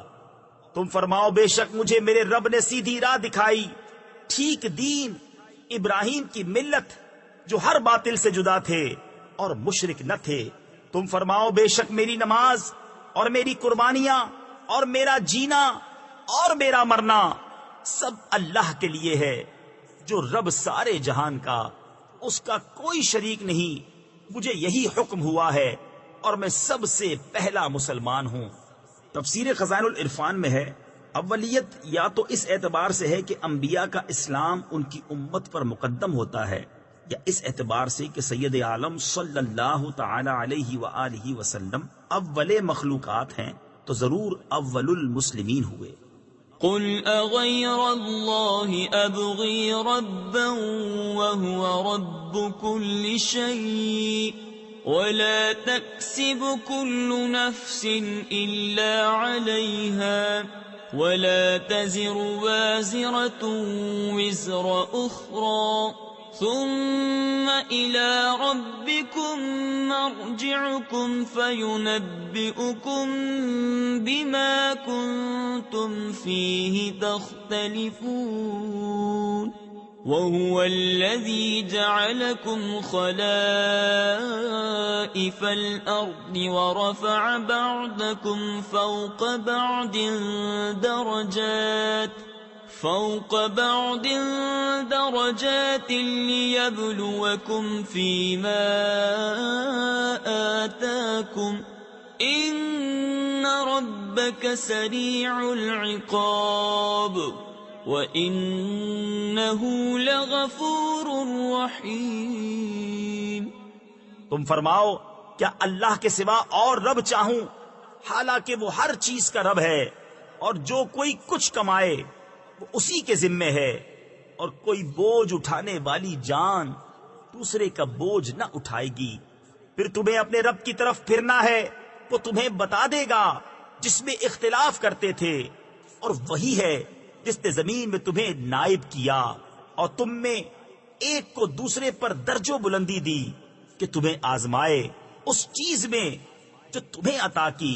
تم فرماؤ بے شک مجھے میرے رب نے سیدھی راہ دکھائی ٹھیک دین ابراہیم کی ملت جو ہر باطل سے جدا تھے اور مشرک نہ تھے. تم فرماؤ بے شک میری نماز اور میری قربانیاں اور میرا جینا اور میرا مرنا سب اللہ کے لیے ہے جو رب سارے جہان کا، اس کا کوئی شریک نہیں، مجھے یہی حکم ہوا ہے اور میں سب سے پہلا مسلمان ہوں۔ تفسیر خزائن العرفان میں ہے، اولیت یا تو اس اعتبار سے ہے کہ انبیاء کا اسلام ان کی امت پر مقدم ہوتا ہے، یا اس اعتبار سے کہ سید عالم صلی اللہ تعالی علیہ وآلہ وسلم اول مخلوقات ہیں تو ضرور اول المسلمین ہوئے۔ قل اغیر اللہ ابغی ربا وهو رب كل شيء ولا تكسب كل نفس إلا عليها ولا تزر وازرة وزر أخرى ثم إلى ربكم مرجعكم فينبئكم بما كنتم فيه تختلفون وهو الذي جعلكم خلائف الأرض ورفع بعضكم فوق بعض درجات ليبلوكم فيما آتاكم إن ربك سريع العقاب وَإِنَّهُ لَغَفُورٌ رَحِيمٌ۔ تم فرماؤ کیا اللہ کے سوا اور رب چاہوں، حالانکہ وہ ہر چیز کا رب ہے، اور جو کوئی کچھ کمائے وہ اسی کے ذمے ہے، اور کوئی بوجھ اٹھانے والی جان دوسرے کا بوجھ نہ اٹھائے گی۔ پھر تمہیں اپنے رب کی طرف پھرنا ہے، وہ تمہیں بتا دے گا جس میں اختلاف کرتے تھے، اور وہی ہے جس نے زمین میں تمہیں نائب کیا اور تم میں ایک کو دوسرے پر درجہ بلندی دی کہ تمہیں آزمائے اس چیز میں جو تمہیں عطا کی۔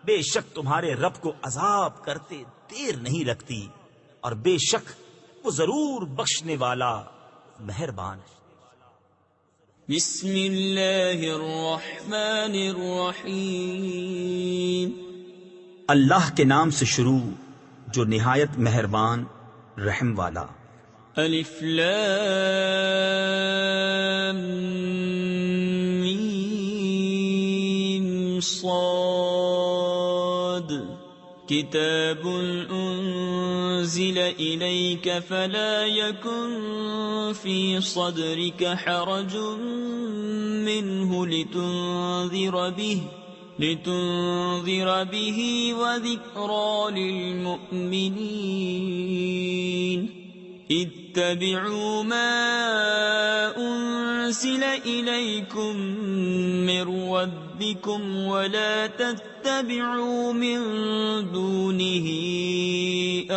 بے شک تمہارے رب کو عذاب کرتے دیر نہیں لگتی، اور بے شک وہ ضرور بخشنے والا مہربان ہے۔ بسم اللہ الرحمن الرحیم۔ اللہ کے نام سے شروع جو نہایت مہربان رحم والا۔ الف لام میم صاد کتاب انزل الیک فلا یکن فی صدرک حرج منہ لتنذر به وذكرى للمؤمنين اتبعوا ما أنزل إليكم من ربكم ولا تتبعوا من دونه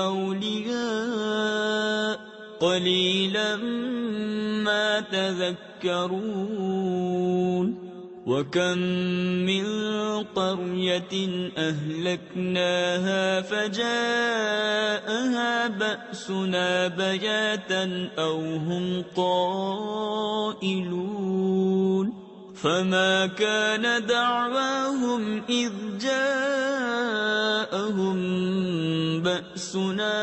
أولياء قليلا ما تذكرون وَكَمْ مِنْ قَرْيَةٍ أَهْلَكْنَاهَا فَجَاءَهَا بَأْسُنَا بَيَاتًا أَوْ هُمْ قَائِلُونَ فَمَا كَانَ دَعْوَاهُمْ إِذْ جَاءَهُمْ بَأْسُنَا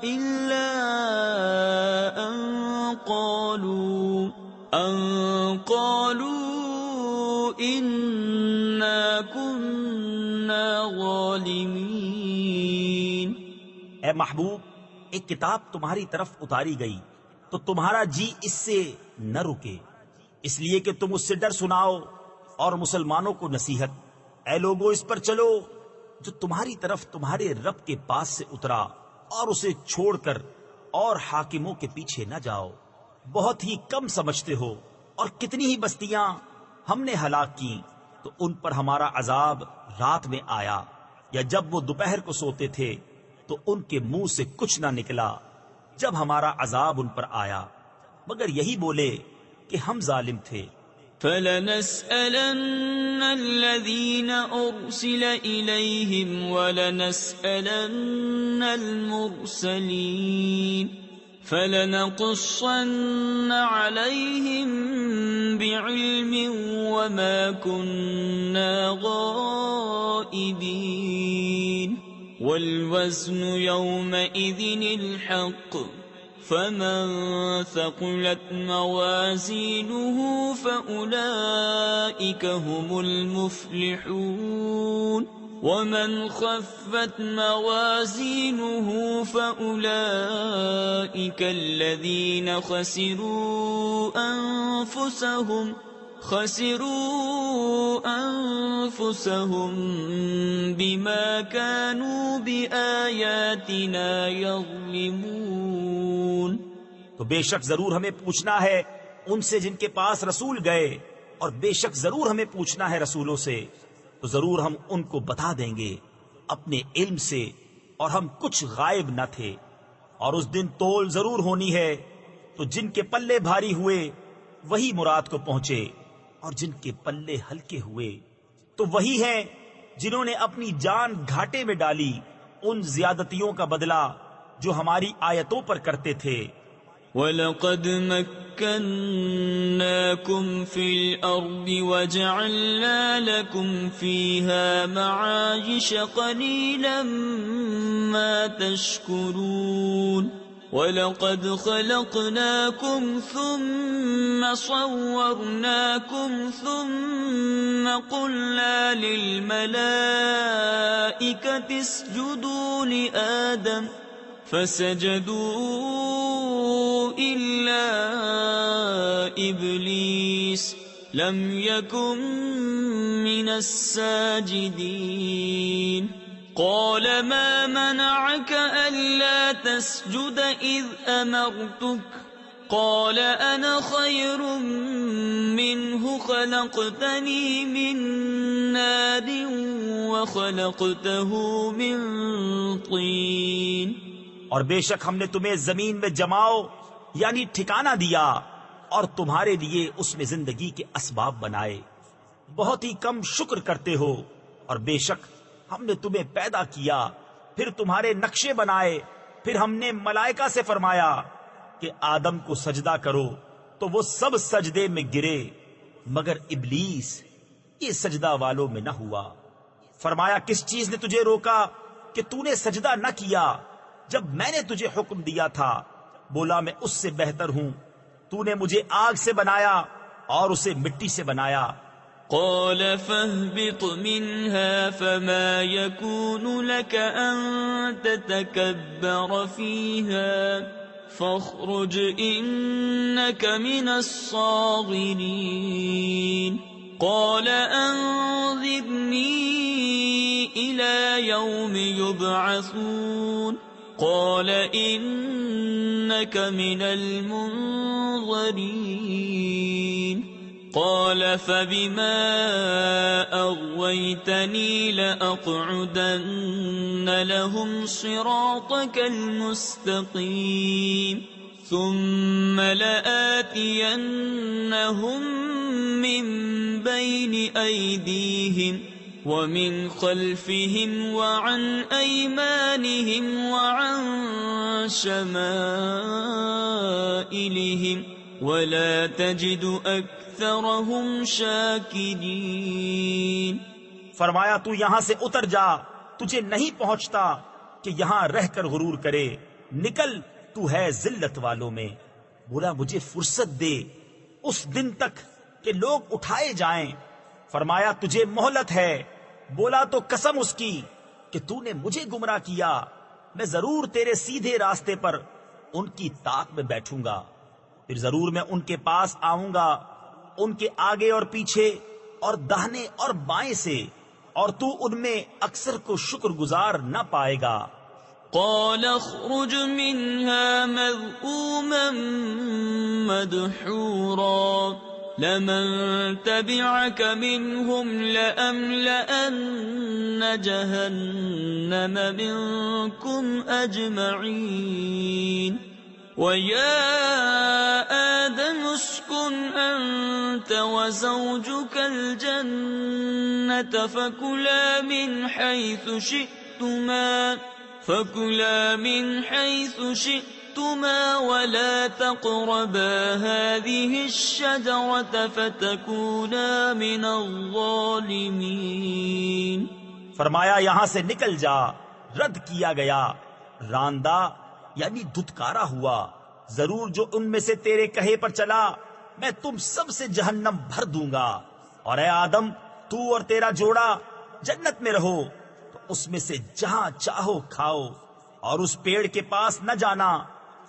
إِلَّا أَنْ قَالُوا اِنَّا كُنَّا ظَالِمِينَ۔ اے محبوب، ایک کتاب تمہاری طرف اتاری گئی تو تمہارا جی اس سے نہ رکے، اس لیے کہ تم اس سے ڈر سناؤ اور مسلمانوں کو نصیحت۔ اے لوگو، اس پر چلو جو تمہاری طرف تمہارے رب کے پاس سے اترا، اور اسے چھوڑ کر اور حاکموں کے پیچھے نہ جاؤ۔ بہت ہی کم سمجھتے ہو، اور کتنی ہی بستیاں ہم نے ہلاک کی تو ان پر ہمارا عذاب رات میں آیا، یا جب وہ دوپہر کو سوتے تھے تو ان کے منہ سے کچھ نہ نکلا جب ہمارا عذاب ان پر آیا، مگر یہی بولے کہ ہم ظالم تھے۔ فَلَنَسْأَلَنَّ الَّذِينَ أُرْسِلَ إِلَيْهِمْ وَلَنَسْأَلَنَّ الْمُرْسَلِينَ فَلَنَقُصَّنَّ عَلَيْهِمْ بِعِلْمٍ وَمَا كُنَّا غَائِبِينَ وَالْوَزْنُ يَوْمَئِذٍ الْحَقُّ فمن ثقلت موازينه فأولئك هم المفلحون ومن خفت موازينه فأولئك الذين خسروا أنفسهم بما كانوا بآياتنا يظلمون۔ تو بے شک ضرور ہمیں پوچھنا ہے ان سے جن کے پاس رسول گئے، اور بے شک ضرور ہمیں پوچھنا ہے رسولوں سے، تو ضرور ہم ان کو بتا دیں گے اپنے علم سے، اور ہم کچھ غائب نہ تھے۔ اور اس دن تول ضرور ہونی ہے، تو جن کے پلے بھاری ہوئے وہی مراد کو پہنچے، اور جن کے پلے ہلکے ہوئے تو وہی ہیں جنہوں نے اپنی جان گھاٹے میں ڈالی ان زیادتیوں کا بدلہ جو ہماری آیتوں پر کرتے تھے۔ وَلَقَدْ مَكَّنَّاكُمْ فِي الْأَرْضِ وَجَعَلْنَا لَكُمْ فِيهَا مَعَايِشَ قَلِيلًا مَا تَشْكُرُونَ وَلَقَدْ خَلَقْنَاكُمْ ثُمَّ صَوَّرْنَاكُمْ ثُمَّ قُلْنَا لِلْمَلَائِكَةِ اسْجُدُوا لِآدَمَ فسجدوا إلا إبليس لم يكن من الساجدين قال ما منعك ألا تسجد إذ أمرتك قال أنا خير منه خلقتني من نار وخلقته من طين۔ اور بے شک ہم نے تمہیں زمین میں جماؤ یعنی ٹھکانہ دیا، اور تمہارے لیے اس میں زندگی کے اسباب بنائے، بہت ہی کم شکر کرتے ہو۔ اور بے شک ہم نے تمہیں پیدا کیا، پھر تمہارے نقشے بنائے، پھر ہم نے ملائکہ سے فرمایا کہ آدم کو سجدہ کرو، تو وہ سب سجدے میں گرے مگر ابلیس یہ سجدہ والوں میں نہ ہوا۔ فرمایا کس چیز نے تجھے روکا کہ تو نے سجدہ نہ کیا جب میں نے تجھے حکم دیا تھا؟ بولا میں اس سے بہتر ہوں، تو نے مجھے آگ سے بنایا اور اسے مٹی سے بنایا۔ قال فاهبط منها فما يكون لك أن تتكبر فيها فاخرج إنك من الصاغرين قال أنظرني إلى يوم يبعثون قال إنك من المنظرين قال فبما أغويتني لأقعدن لهم صراطك المستقيم ثم لآتينهم من بين أيديهم ومن خلفهم وعن أيمانهم وعن شمائلهم ولا تجد أكثرهم شاكرين۔ فرمایا تو یہاں سے اتر جا، تجھے نہیں پہنچتا کہ یہاں رہ کر غرور کرے، نکل تو ہے ذلت والوں میں۔ بولا مجھے فرصت دے اس دن تک کہ لوگ اٹھائے جائیں۔ فرمایا تجھے مہلت ہے۔ بولا تو قسم اس کی کہ تو نے مجھے گمراہ کیا، میں ضرور تیرے سیدھے راستے پر ان کی طاق میں بیٹھوں گا، پھر ضرور میں ان کے پاس آؤں گا، ان کے آگے اور پیچھے اور داہنے اور بائیں سے، اور تو ان میں اکثر کو شکر گزار نہ پائے گا۔ قال اخرج منها مذءوما مدحورا لمن تبعك منهم لأملأن جهنم منكم أجمعين ويا آدم اسكن أنت وزوجك الجنة فكلا من حيث شئتما ولا تقربا هذه الشجرة فتكونا من الظالمين۔ فرمایا یہاں سے نکل جا، رد کیا گیا، راندہ یعنی دھتکارا ہوا، ضرور جو ان میں سے تیرے کہے پر چلا میں تم سب سے جہنم بھر دوں گا، اور اے آدم تو اور تیرا جوڑا جنت میں رہو، تو اس میں سے جہاں چاہو کھاؤ، اور اس پیڑ کے پاس نہ جانا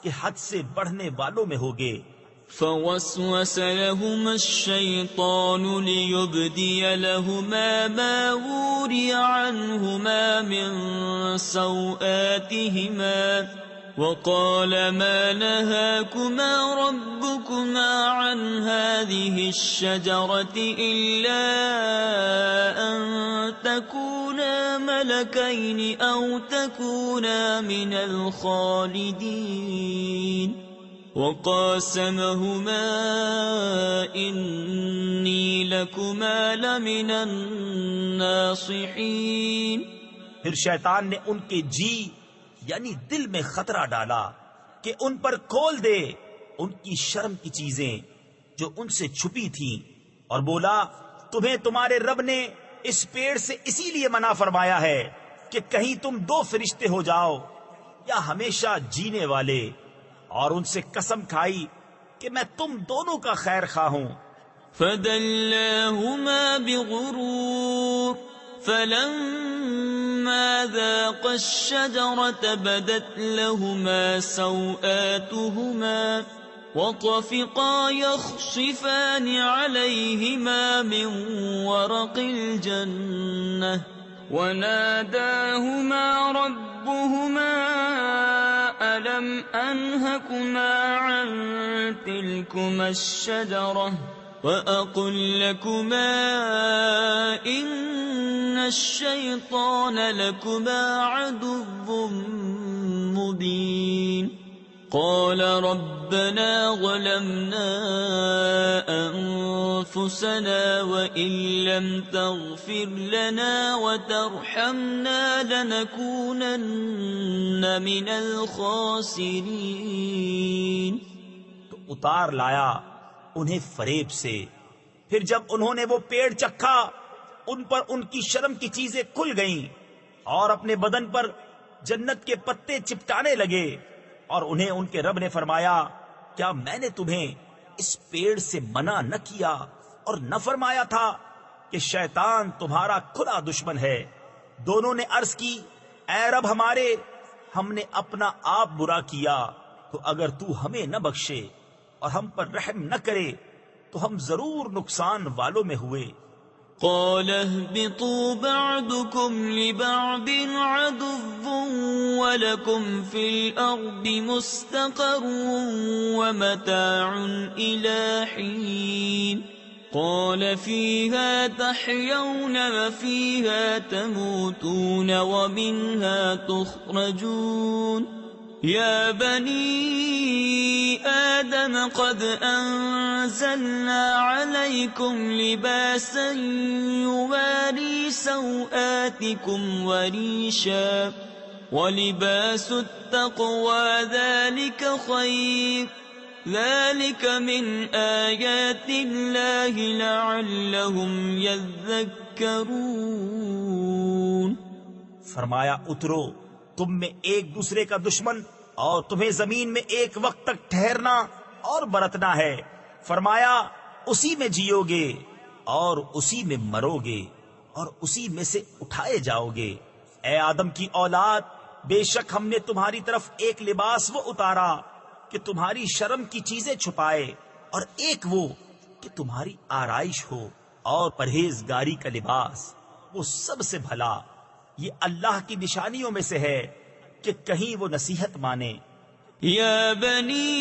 کہ حد سے بڑھنے والوں میں ہوگے۔ فوسوس لهما الشيطان ليبدي لهما ما وري عنهما من سوآتهما وقال ما نهاكما ربكما عن هذه الشجرة إلا أن تكونا ملكين أو تكونا من الخالدين وقاسمهما إني لكما لمن الناصحين۔ پھر شیطان نے ان کے جی یعنی دل میں خطرہ ڈالا کہ ان پر کھول دے ان کی شرم کی چیزیں جو ان سے چھپی تھیں، اور بولا تمہیں تمہارے رب نے اس پیڑ سے اسی لیے منع فرمایا ہے کہ کہیں تم دو فرشتے ہو جاؤ یا ہمیشہ جینے والے، اور ان سے قسم کھائی کہ میں تم دونوں کا خیر خواہ ہوں۔ فدلاهما بغرور فلما ذاقا الشجرة بدت لهما سوآتهما وطفقا يخصفان عليهما من ورق الجنة وناداهما ربهما ألم أنهكما عن تلكما الشجرة وأقل لكما إن الشيطان لكما عدو مبين قال ربنا ظلمنا أنفسنا وإن لم تغفر لنا وترحمنا لنكونن من الخاسرين۔ تو اتار لایا انہیں فریب سے، پھر جب انہوں نے وہ پیڑ چکھا ان پر ان کی شرم کی چیزیں کھل گئیں، اور اپنے بدن پر جنت کے پتے چپٹانے لگے، اور انہیں ان کے رب نے فرمایا کیا میں نے تمہیں اس پیڑ سے منع نہ کیا اور نہ فرمایا تھا کہ شیطان تمہارا کھلا دشمن ہے؟ دونوں نے عرض کی اے رب ہمارے، ہم نے اپنا آپ برا کیا، تو اگر تو ہمیں نہ بخشے اور ہم پر رحم نہ کرے تو ہم ضرور نقصان والوں میں ہوئے۔ قال اهبطوا بعضكم لبعض عدو ولكم في الأرض مستقر ومتاع إلى حين قال فيها تحيون وفيها تموتون ومنها تخرجون يا بني آدم قد أنزلنا عليكم لباسا يواري سوآتكم وريشا ولباس التقوى ذلك خير ذلك من آيات الله لعلهم يذكرون۔ فرمایا اترو تم میں ایک دوسرے کا دشمن، اور تمہیں زمین میں ایک وقت تک ٹھہرنا اور برتنا ہے۔ فرمایا اسی میں جیو گے اور اسی میں مرو گے اور اسی میں سے اٹھائے جاؤ گے۔ اے آدم کی اولاد، بے شک ہم نے تمہاری طرف ایک لباس وہ اتارا کہ تمہاری شرم کی چیزیں چھپائے، اور ایک وہ کہ تمہاری آرائش ہو، اور پرہیزگاری کا لباس وہ سب سے بھلا۔ یہ اللہ کی نشانیوں میں سے ہے کہ کہیں وہ نصیحت مانے۔ یا بنی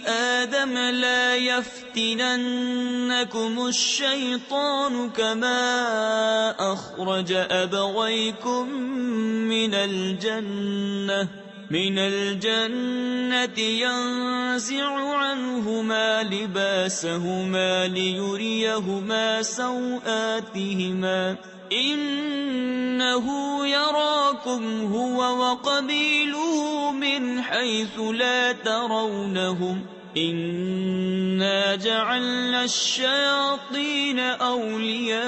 آدم لا يفتننكم الشيطان كما أخرج أبويكم من الجنة ينزع عنهما لباسهما ليريهما سوآتهما إنه يراكم هو وقبيله من حيث لا ترونهم إنا جعلنا الشياطين أولياء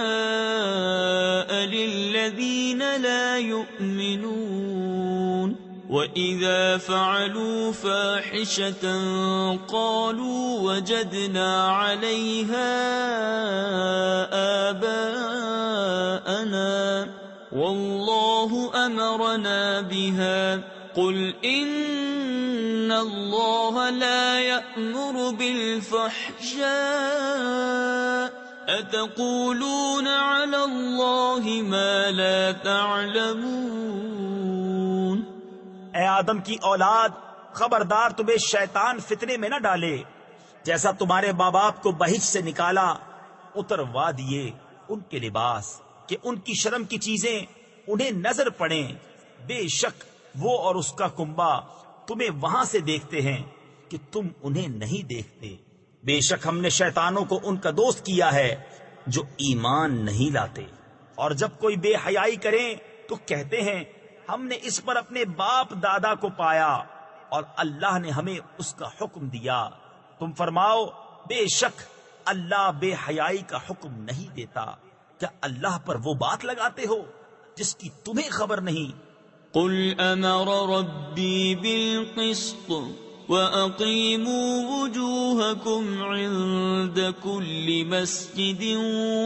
للذين لا يؤمنون۔ وَإِذَا فَعَلُوا فَاحِشَةً قَالُوا وَجَدْنَا عَلَيْهَا آبَاءَنَا وَاللَّهُ أَمَرَنَا بِهَا قُلْ إِنَّ اللَّهَ لَا يَأْمُرُ بِالْفَحْشَاءِ أَتَقُولُونَ عَلَى اللَّهِ مَا لَا تَعْلَمُونَ۔ اے آدم کی اولاد، خبردار تمہیں شیطان فتنے میں نہ ڈالے، جیسا تمہارے ماں باپ کو بہشت سے نکالا اتروا دیے ان کے لباس کہ ان کی شرم کی چیزیں انہیں نظر پڑیں، بے شک وہ اور اس کا کنبہ تمہیں وہاں سے دیکھتے ہیں کہ تم انہیں نہیں دیکھتے۔ بے شک ہم نے شیطانوں کو ان کا دوست کیا ہے جو ایمان نہیں لاتے، اور جب کوئی بے حیائی کریں تو کہتے ہیں ہم نے اس پر اپنے باپ دادا کو پایا اور اللہ نے ہمیں اس کا حکم دیا۔ تم فرماؤ بے شک اللہ بے حیائی کا حکم نہیں دیتا، کیا اللہ پر وہ بات لگاتے ہو جس کی تمہیں خبر نہیں؟ قل امر ربی بالقسط وَأَقِيمُوا وُجُوهَكُمْ عِندَ كُلِّ مَسْجِدٍ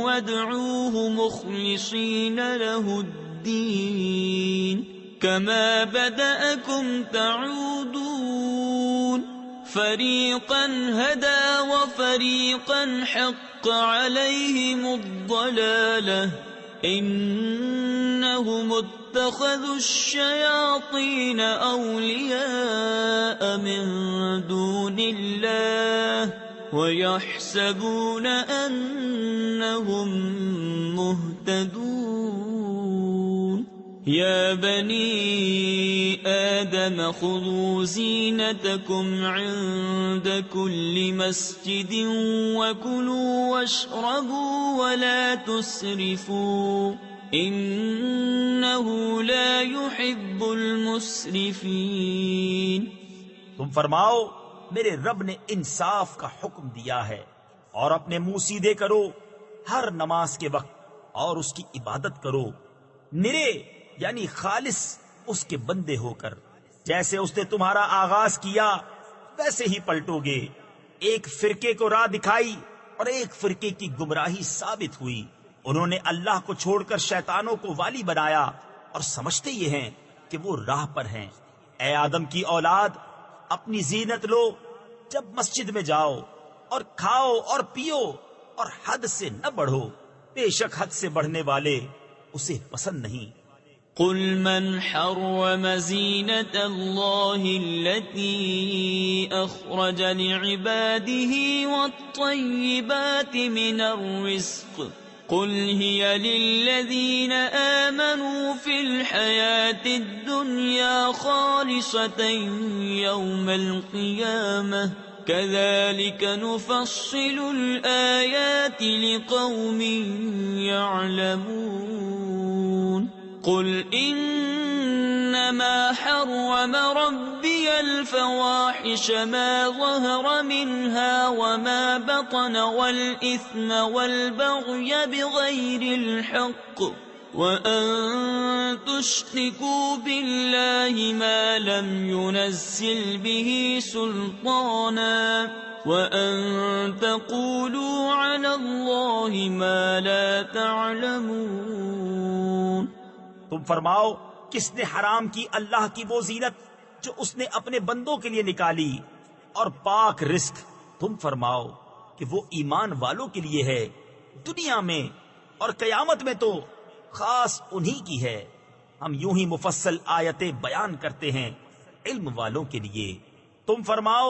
وَادْعُوهُ مُخْلِصِينَ لَهُ الدِّينَ كَمَا بَدَأَكُمْ تَعُودُونَ فَرِيقًا هَدَى وَفَرِيقًا حَقَّ عَلَيْهِمُ الضَّلَالَةُ إِنَّهُمُ اتَّخَذُوا الشَّيَاطِينَ أَوْلِيَاءَ مِن دُونِ اللَّهِ وَيَحْسَبُونَ أَنَّهُم مُهْتَدُونَ يَا بَنِي آدَمَ خُذُوا زِينَتَكُمْ عِندَ كُلِّ مَسْجِدٍ وَكُلُوا وَاشْرَبُوا وَلَا تُسْرِفُوا إِنَّهُ لَا يُحِبُّ الْمُسْرِفِينَ۔ تم فرماؤ میرے رب نے انصاف کا حکم دیا ہے، اور اپنے منہ سیدھے کرو ہر نماز کے وقت، اور اس کی عبادت کرو نرے یعنی خالص اس کے بندے ہو کر، جیسے اس نے تمہارا آغاز کیا ویسے ہی پلٹو گے۔ ایک فرقے کو راہ دکھائی اور ایک فرقے کی گمراہی ثابت ہوئی، انہوں نے اللہ کو چھوڑ کر شیطانوں کو والی بنایا اور سمجھتے یہ ہیں کہ وہ راہ پر ہیں۔ اے آدم کی اولاد، اپنی زینت لو جب مسجد میں جاؤ، اور کھاؤ اور پیو اور حد سے نہ بڑھو، بے شک حد سے بڑھنے والے اسے پسند نہیں۔ قل من حرم زینة اللہ التي اخرج لعباده والطیبات من الرزق قل هي للذین آمنوا في الحياة الدنيا خالصة يوم القيامة كذلك نفصل الآيات لقوم يعلمون قل إنما حرم ربي الفواحش ما ظهر منها وما بطن والإثم والبغي بغير الحق وأن تشركوا بالله ما لم ينزل به سلطانا وأن تقولوا على الله ما لا تعلمون۔ تم فرماؤ کس نے حرام کی اللہ کی وہ زینت جو اس نے اپنے بندوں کے لیے نکالی اور پاک رزق؟ تم فرماؤ کہ وہ ایمان والوں کے لیے ہے دنیا میں، اور قیامت میں تو خاص انہی کی ہے۔ ہم یوں ہی مفصل آیتیں بیان کرتے ہیں علم والوں کے لیے۔ تم فرماؤ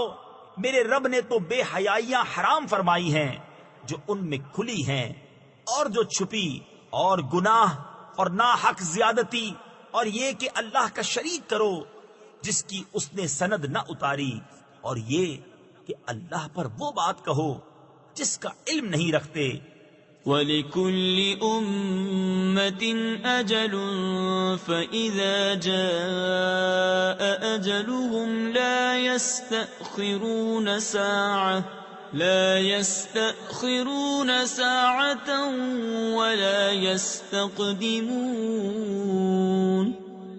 میرے رب نے تو بے حیائیاں حرام فرمائی ہیں جو ان میں کھلی ہیں اور جو چھپی، اور گناہ اور ناحق زیادتی، اور یہ کہ اللہ کا شریک کرو جس کی اس نے سند نہ اتاری، اور یہ کہ اللہ پر وہ بات کہو جس کا علم نہیں رکھتے۔ وَلِكُلِّ أُمَّةٍ أَجَلٌ فَإِذَا جَاءَ أَجَلُهُمْ لَا يَسْتَأْخِرُونَ سَاعَةً وَلَا يَسْتَقْدِمُونَ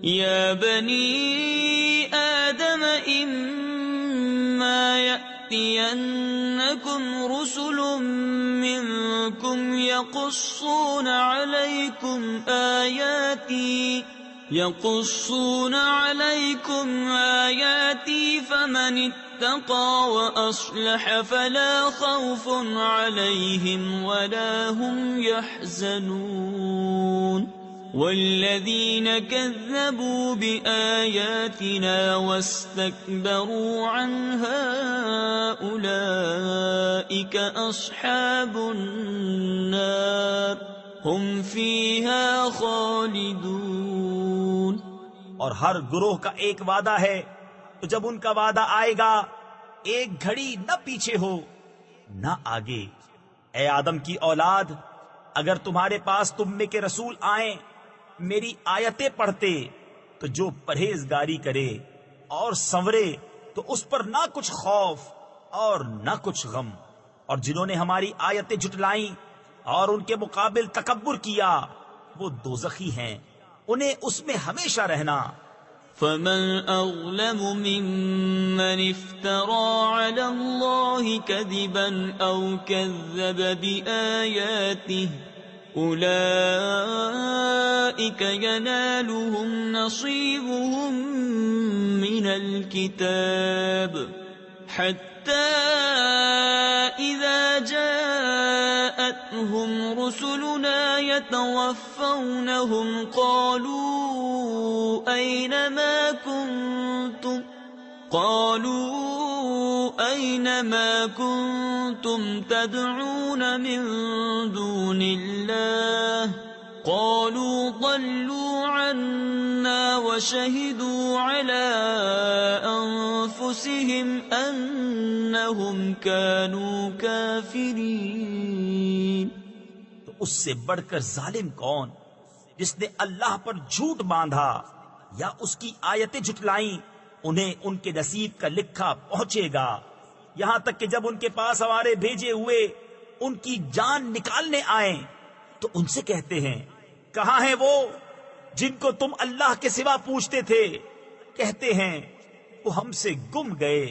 يا بني آدم إما يأتينكم رسل منكم يقصون عليكم آياتي فمن اتقى وأصلح فلا خوف عليهم ولا هم يحزنون والذين كذبوا بآياتنا واستكبروا عنها أولئك أصحاب النار هم فيها خالدون۔ اور ہر گروہ کا ایک وعدہ ہے، تو جب ان کا وعدہ آئے گا ایک گھڑی نہ پیچھے ہو نہ آگے۔ اے آدم کی اولاد، اگر تمہارے پاس تم میں کے رسول آئیں میری آیتیں پڑھتے تو جو پرہیزگاری کرے اور سنورے تو اس پر نہ کچھ خوف اور نہ کچھ غم، اور جنہوں نے ہماری آیتیں جھٹلائیں اور ان کے مقابل تکبر کیا وہ دوزخی ہیں، انہیں اس میں ہمیشہ رہنا۔ فمن أظلم ممن افترى على الله كذبا أو كذب بآياته أولئك ينالهم نصيبهم من الكتاب حتى إذا جاءتهم رسلنا يتوفونهم قالوا أين ما كنتم تدعون من دون الله قالوا ضلوا عنا وشهدوا على أنفسهم أنهم كانوا كافرين۔ تو اس سے بڑھ کر ظالم کون جس نے اللہ پر جھوٹ باندھا یا اس کی آیتیں جھٹلائیں؟ انہیں ان کے نصیب کا لکھا پہنچے گا، یہاں تک کہ جب ان کے پاس ہمارے بھیجے ہوئے ان کی جان نکالنے آئیں تو ان سے کہتے ہیں کہاں ہیں وہ جن کو تم اللہ کے سوا پوچھتے تھے؟ کہتے ہیں وہ ہم سے گم گئے،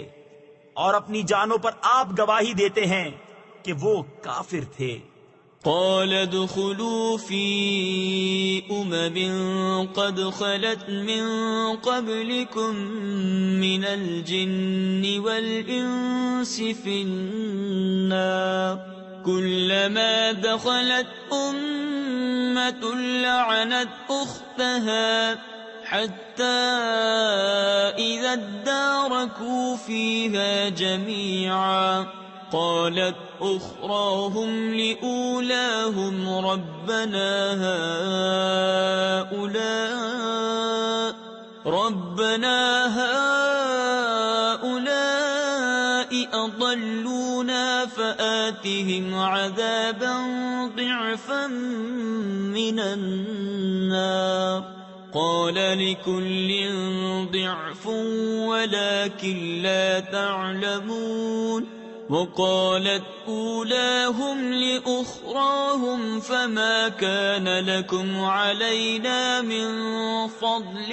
اور اپنی جانوں پر آپ گواہی دیتے ہیں کہ وہ کافر تھے۔ قال ادخلوا في قد خلت من قبلكم من الجن والإنس في النار كلما دخلت لعنت أختها حتى إذا اداركوا فيها جميعا قالت أخراهم لأولاهم ربنا هؤلاء أضلونا فآتهم عذابا ضعفا من النار قال لكل ضعف ولكن لا تعلمون وقالت أولاهم لأخراهم فما كان لكم علينا من فضل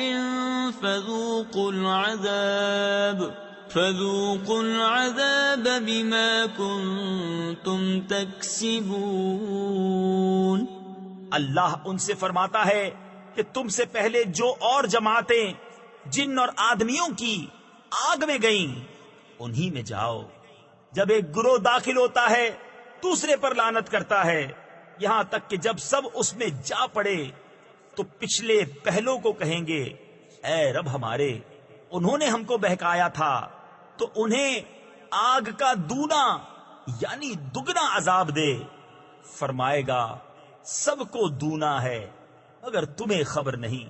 فذوقوا العذاب بما كنتم تكسبون۔ اللہ ان سے فرماتا ہے کہ تم سے پہلے جو اور جماعتیں جن اور آدمیوں کی آگ میں گئیں انہی میں جاؤ۔ جب ایک گروہ داخل ہوتا ہے دوسرے پر لعنت کرتا ہے، یہاں تک کہ جب سب اس میں جا پڑے تو پچھلے پہلوں کو کہیں گے اے رب ہمارے، انہوں نے ہم کو بہکایا تھا تو انہیں آگ کا دونا یعنی دگنا عذاب دے۔ فرمائے گا سب کو دونا ہے مگر تمہیں خبر نہیں،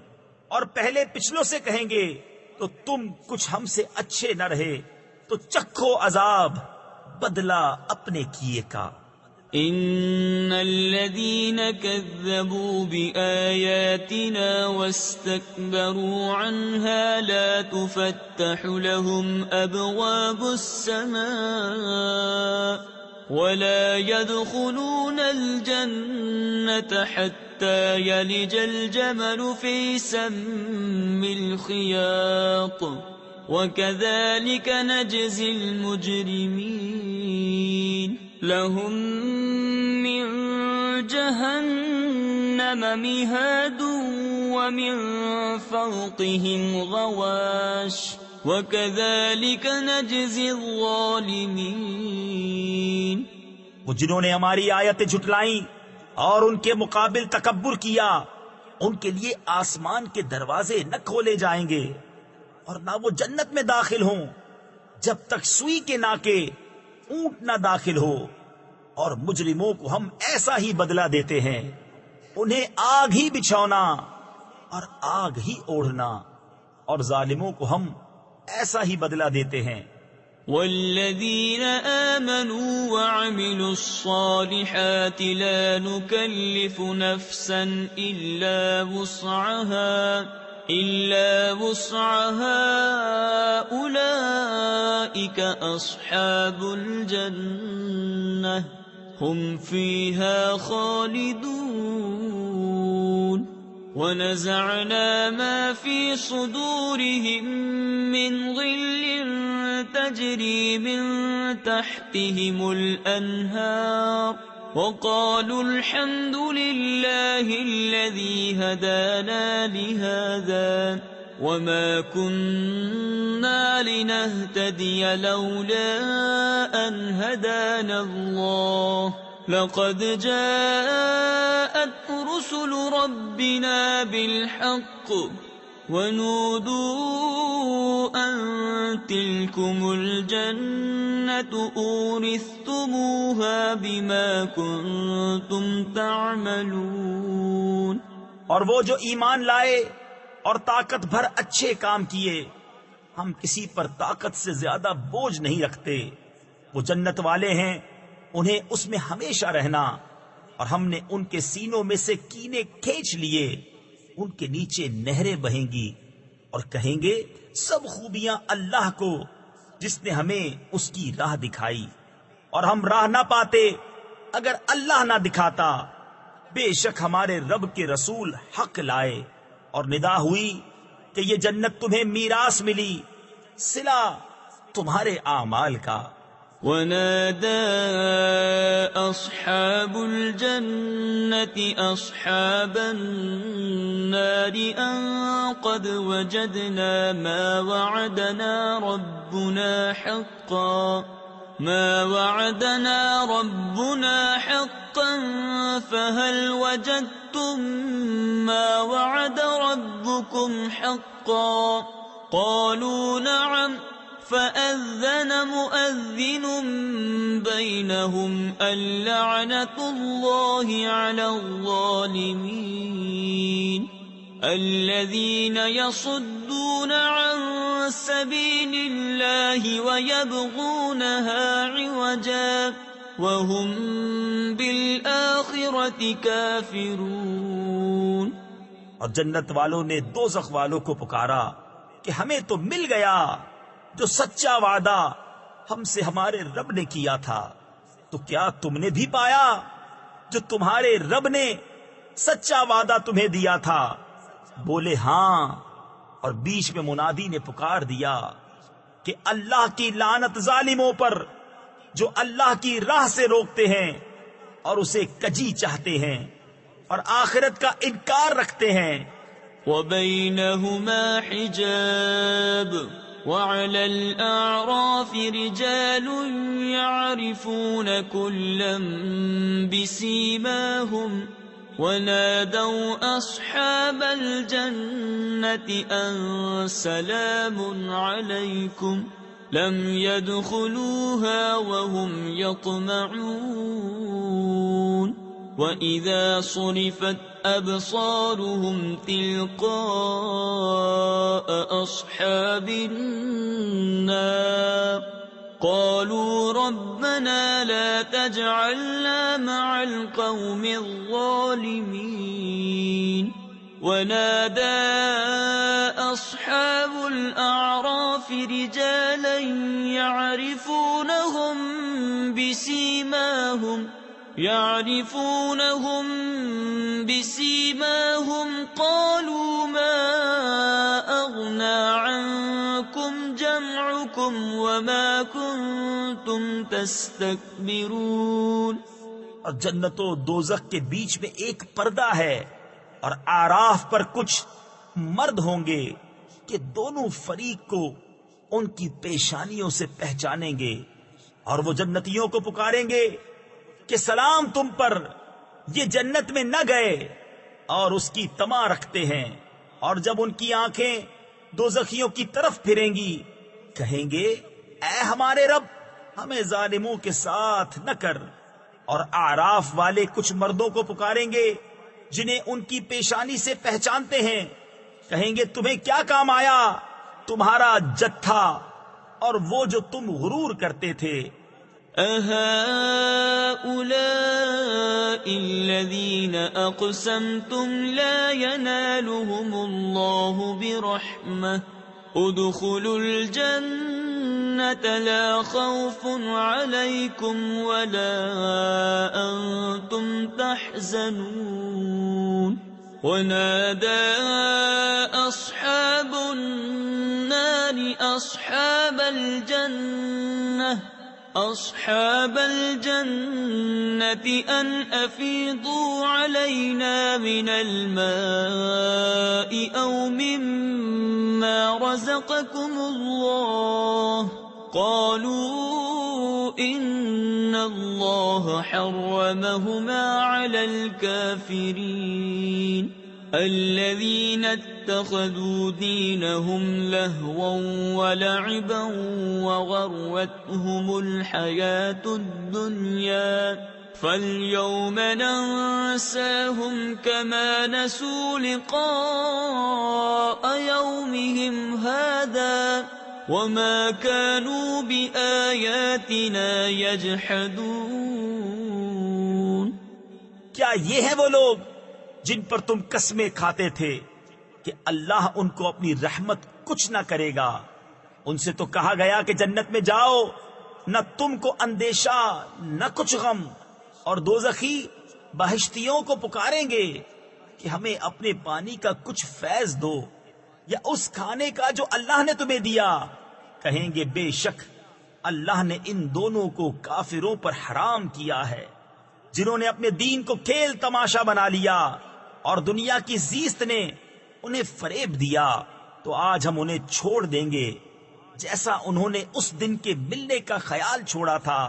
اور پہلے پچھلوں سے کہیں گے تو تم کچھ ہم سے اچھے نہ رہے تو چکھو عذاب بدلہ اپنے کیے کا۔ ان الذين كذبوا بآياتنا واستكبروا عنها لا تفتح لهم ولا يدخلون الجنة حتى يلج الجمل في سم الخياط وكذلك نجزي المجرمين لهم من جهنم مهاد ومن فوقهم غواش وَكَذَلِكَ نَجْزِي الظَّالِمِينَ وہ جنہوں نے ہماری آیتیں جھٹلائیں اور ان کے مقابل تکبر کیا، ان کے لیے آسمان کے دروازے نہ کھولے جائیں گے اور نہ وہ جنت میں داخل ہوں جب تک سوئی کے ناکے اونٹ نہ داخل ہو، اور مجرموں کو ہم ایسا ہی بدلہ دیتے ہیں، انہیں آگ ہی بچھونا اور آگ ہی اوڑھنا، اور ظالموں کو ہم ایسا ہی بدلہ دیتے ہیں۔ والذین آمنوا وعملوا الصالحات لا نکلف نفسا الا وسعها اولئک اصحاب الجنہ هم فیہا خالدون ونزعنا ما في صدورهم من غل تجري من تحتهم الأنهار وقالوا الحمد لله الذي هدانا لهذا وما كنا لنهتدي لولا أن هدانا الله لقد جاءت رسل ربنا بالحق ونودوا أن تلكم الجنة أورثتموها بما كنتم تعملون۔ اور وہ جو ایمان لائے اور طاقت بھر اچھے کام کیے، ہم کسی پر طاقت سے زیادہ بوجھ نہیں رکھتے، وہ جنت والے ہیں، انہیں اس میں ہمیشہ رہنا، اور ہم نے ان کے سینوں میں سے کینے کھینچ لیے، ان کے نیچے نہریں بہیں گی، اور کہیں گے سب خوبیاں اللہ کو جس نے ہمیں اس کی راہ دکھائی، اور ہم راہ نہ پاتے اگر اللہ نہ دکھاتا۔ بے شک ہمارے رب کے رسول حق لائے، اور ندا ہوئی کہ یہ جنت تمہیں میراث ملی، صلہ تمہارے اعمال کا۔ ونادى أصحاب الجنة أصحاب النار أن قد وجدنا ما وعدنا ربنا حقا فهل وجدتم ما وعد ربكم حقا قالوا نعم فأذن مؤذن بينهم اللعنة الله على الظالمين الذين يصدون عن سبيل الله ويبغونها عوجا وهم بالآخرة كافرون۔ اور جنت والوں نے دوزخ والوں کو پکارا کہ ہمیں تو مل گیا جو سچا وعدہ ہم سے ہمارے رب نے کیا تھا، تو کیا تم نے بھی پایا جو تمہارے رب نے سچا وعدہ تمہیں دیا تھا؟ بولے ہاں، اور بیچ میں منادی نے پکار دیا کہ اللہ کی لعنت ظالموں پر جو اللہ کی راہ سے روکتے ہیں اور اسے کجی چاہتے ہیں اور آخرت کا انکار رکھتے ہیں۔ وَبَيْنَهُمَا حِجَابٌ وَعَلَى الْأَعْرَافِ رِجَالٌ يَعْرِفُونَ كُلًّا بِسِيمَاهُمْ وَنَادَوْا أَصْحَابَ الْجَنَّةِ أَن سَلَامٌ عَلَيْكُمْ لَمْ يَدْخُلُوهَا وَهُمْ يَطْمَعُونَ وَإِذَا صُرِفَتْ أَبْصَارُهُمْ تِلْقَاءَ أَصْحَابِ النَّارِ قَالُوا رَبَّنَا لَا تَجْعَلْنَا مَعَ الْقَوْمِ الظَّالِمِينَ ونادى أصحاب الأعراف رجالا يعرفونهم بسيماهم قالوا ما أغنى عنكم جمعكم وما كنتم تستكبرون. اور جنت و دوزخ کے بیچ میں ایک پردہ ہے، اور آراف پر کچھ مرد ہوں گے کہ دونوں فریق کو ان کی پیشانیوں سے پہچانیں گے، اور وہ جنتیوں کو پکاریں گے کہ سلام تم پر، یہ جنت میں نہ گئے اور اس کی طمع رکھتے ہیں. اور جب ان کی آنکھیں دوزخیوں کی طرف پھریں گی کہیں گے اے ہمارے رب ہمیں ظالموں کے ساتھ نہ کر. اور آراف والے کچھ مردوں کو پکاریں گے جنہیں ان کی پیشانی سے پہچانتے ہیں، کہیں گے تمہیں کیا کام آیا تمہارا جتھا اور وہ جو تم غرور کرتے تھے. أهؤلاء الذين أقسمتم لا ينالهم الله برحمة ادخلوا الجنة لا خوف عليكم ولا أنتم تحزنون. ونادى أصحاب النار أصحاب الجنة أن أفيضوا علينا من الماء أو مما رزقكم الله قالوا إن الله حرمهما على الكافرين الذين اتخذوا دينهم لهوا ولعبا وغرتهم الحياة الدنيا فاليوم ننساهم كما نسوا لقاء يومهم هذا وما كانوا بآياتنا يجحدون. کیا یہ ہیں وہ لوگ جن پر تم قسمیں کھاتے تھے کہ اللہ ان کو اپنی رحمت کچھ نہ کرے گا؟ ان سے تو کہا گیا کہ جنت میں جاؤ، نہ تم کو اندیشہ نہ کچھ غم. اور دوزخی بہشتیوں کو پکاریں گے کہ ہمیں اپنے پانی کا کچھ فیض دو یا اس کھانے کا جو اللہ نے تمہیں دیا. کہیں گے بے شک اللہ نے ان دونوں کو کافروں پر حرام کیا ہے جنہوں نے اپنے دین کو کھیل تماشا بنا لیا اور دنیا کی زیست نے انہیں فریب دیا. تو آج ہم انہیں چھوڑ دیں گے جیسا انہوں نے اس دن کے ملنے کا خیال چھوڑا تھا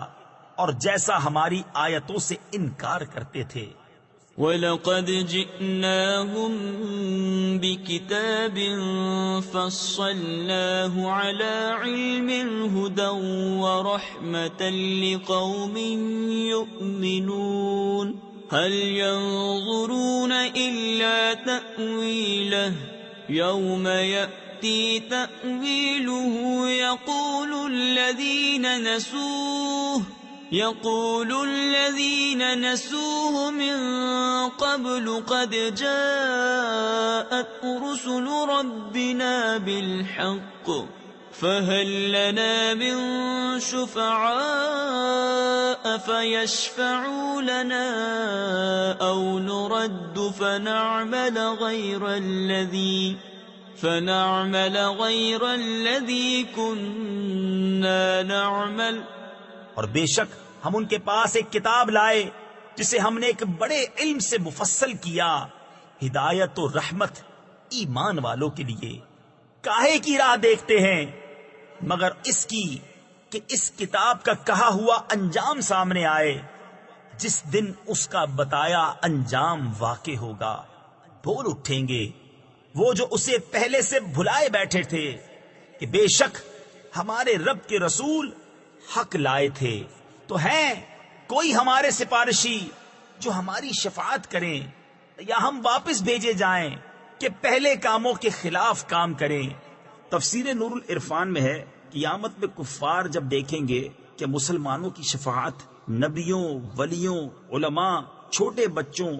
اور جیسا ہماری آیتوں سے انکار کرتے تھے. وَلَقَدْ جِئْنَاهُمْ بِكِتَابٍ فَصَّلْنَاهُ عَلَى عِلْمٍ هُدًى وَرَحْمَةً لِقَوْمٍ يُؤْمِنُونَ. هَلْ يَنظُرُونَ إِلَّا تَأْوِيلَهُ يَوْمَ يَأْتِي تَأْوِيلُهُ يقول الذين نسوه من قبل قد جاءت رسل ربنا بالحق فهل لنا من شفعاء فيشفعوا لنا أو نرد فنعمل غير الذي كنا نعمل. اور بے شک ہم ان کے پاس ایک کتاب لائے جسے ہم نے ایک بڑے علم سے مفصل کیا، ہدایت و رحمت ایمان والوں کے لیے. کاہے کی راہ دیکھتے ہیں مگر اس کی کہ اس کتاب کا کہا ہوا انجام سامنے آئے، جس دن اس کا بتایا انجام واقع ہوگا. بول اٹھیں گے وہ جو اسے پہلے سے بھلائے بیٹھے تھے کہ بے شک ہمارے رب کے رسول حق لائے تھے، تو ہیں کوئی ہمارے سفارشی جو ہماری شفاعت کریں یا ہم واپس بھیجے جائیں کہ پہلے کاموں کے خلاف کام کریں. تفسیر نور العرفان میں ہے قیامت میں کفار جب دیکھیں گے کہ مسلمانوں کی شفاعت نبیوں، ولیوں، علماء، چھوٹے بچوں،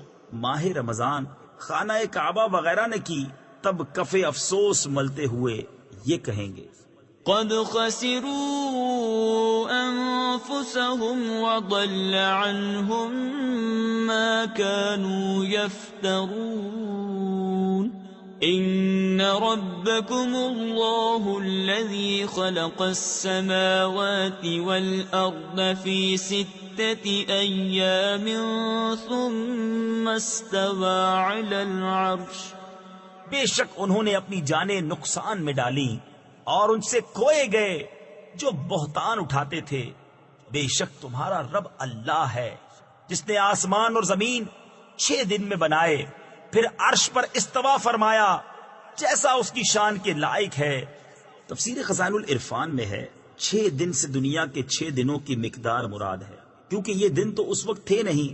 ماہ رمضان، خانہ کعبہ وغیرہ نے کی، تب کف افسوس ملتے ہوئے یہ کہیں گے، قد خسروا انفسهم وضل عنهم ما كانوا يفترون ان ربكم الله الذي خلق السماوات والارض في 6 ايام ثم استوى على العرش۔ بے شک انہوں نے اپنی جانیں نقصان میں ڈالی اور ان سے کھوئے گئے جو بہتان اٹھاتے تھے۔ بے شک تمہارا رب اللہ ہے جس نے آسمان اور زمین 6 دن میں بنائے، پھر عرش پر استوا فرمایا جیسا اس کی شان کے لائق ہے۔ تفسیر خزائن العرفان میں ہے 6 دن سے دنیا کے 6 دنوں کی مقدار مراد ہے، کیونکہ یہ دن تو اس وقت تھے نہیں،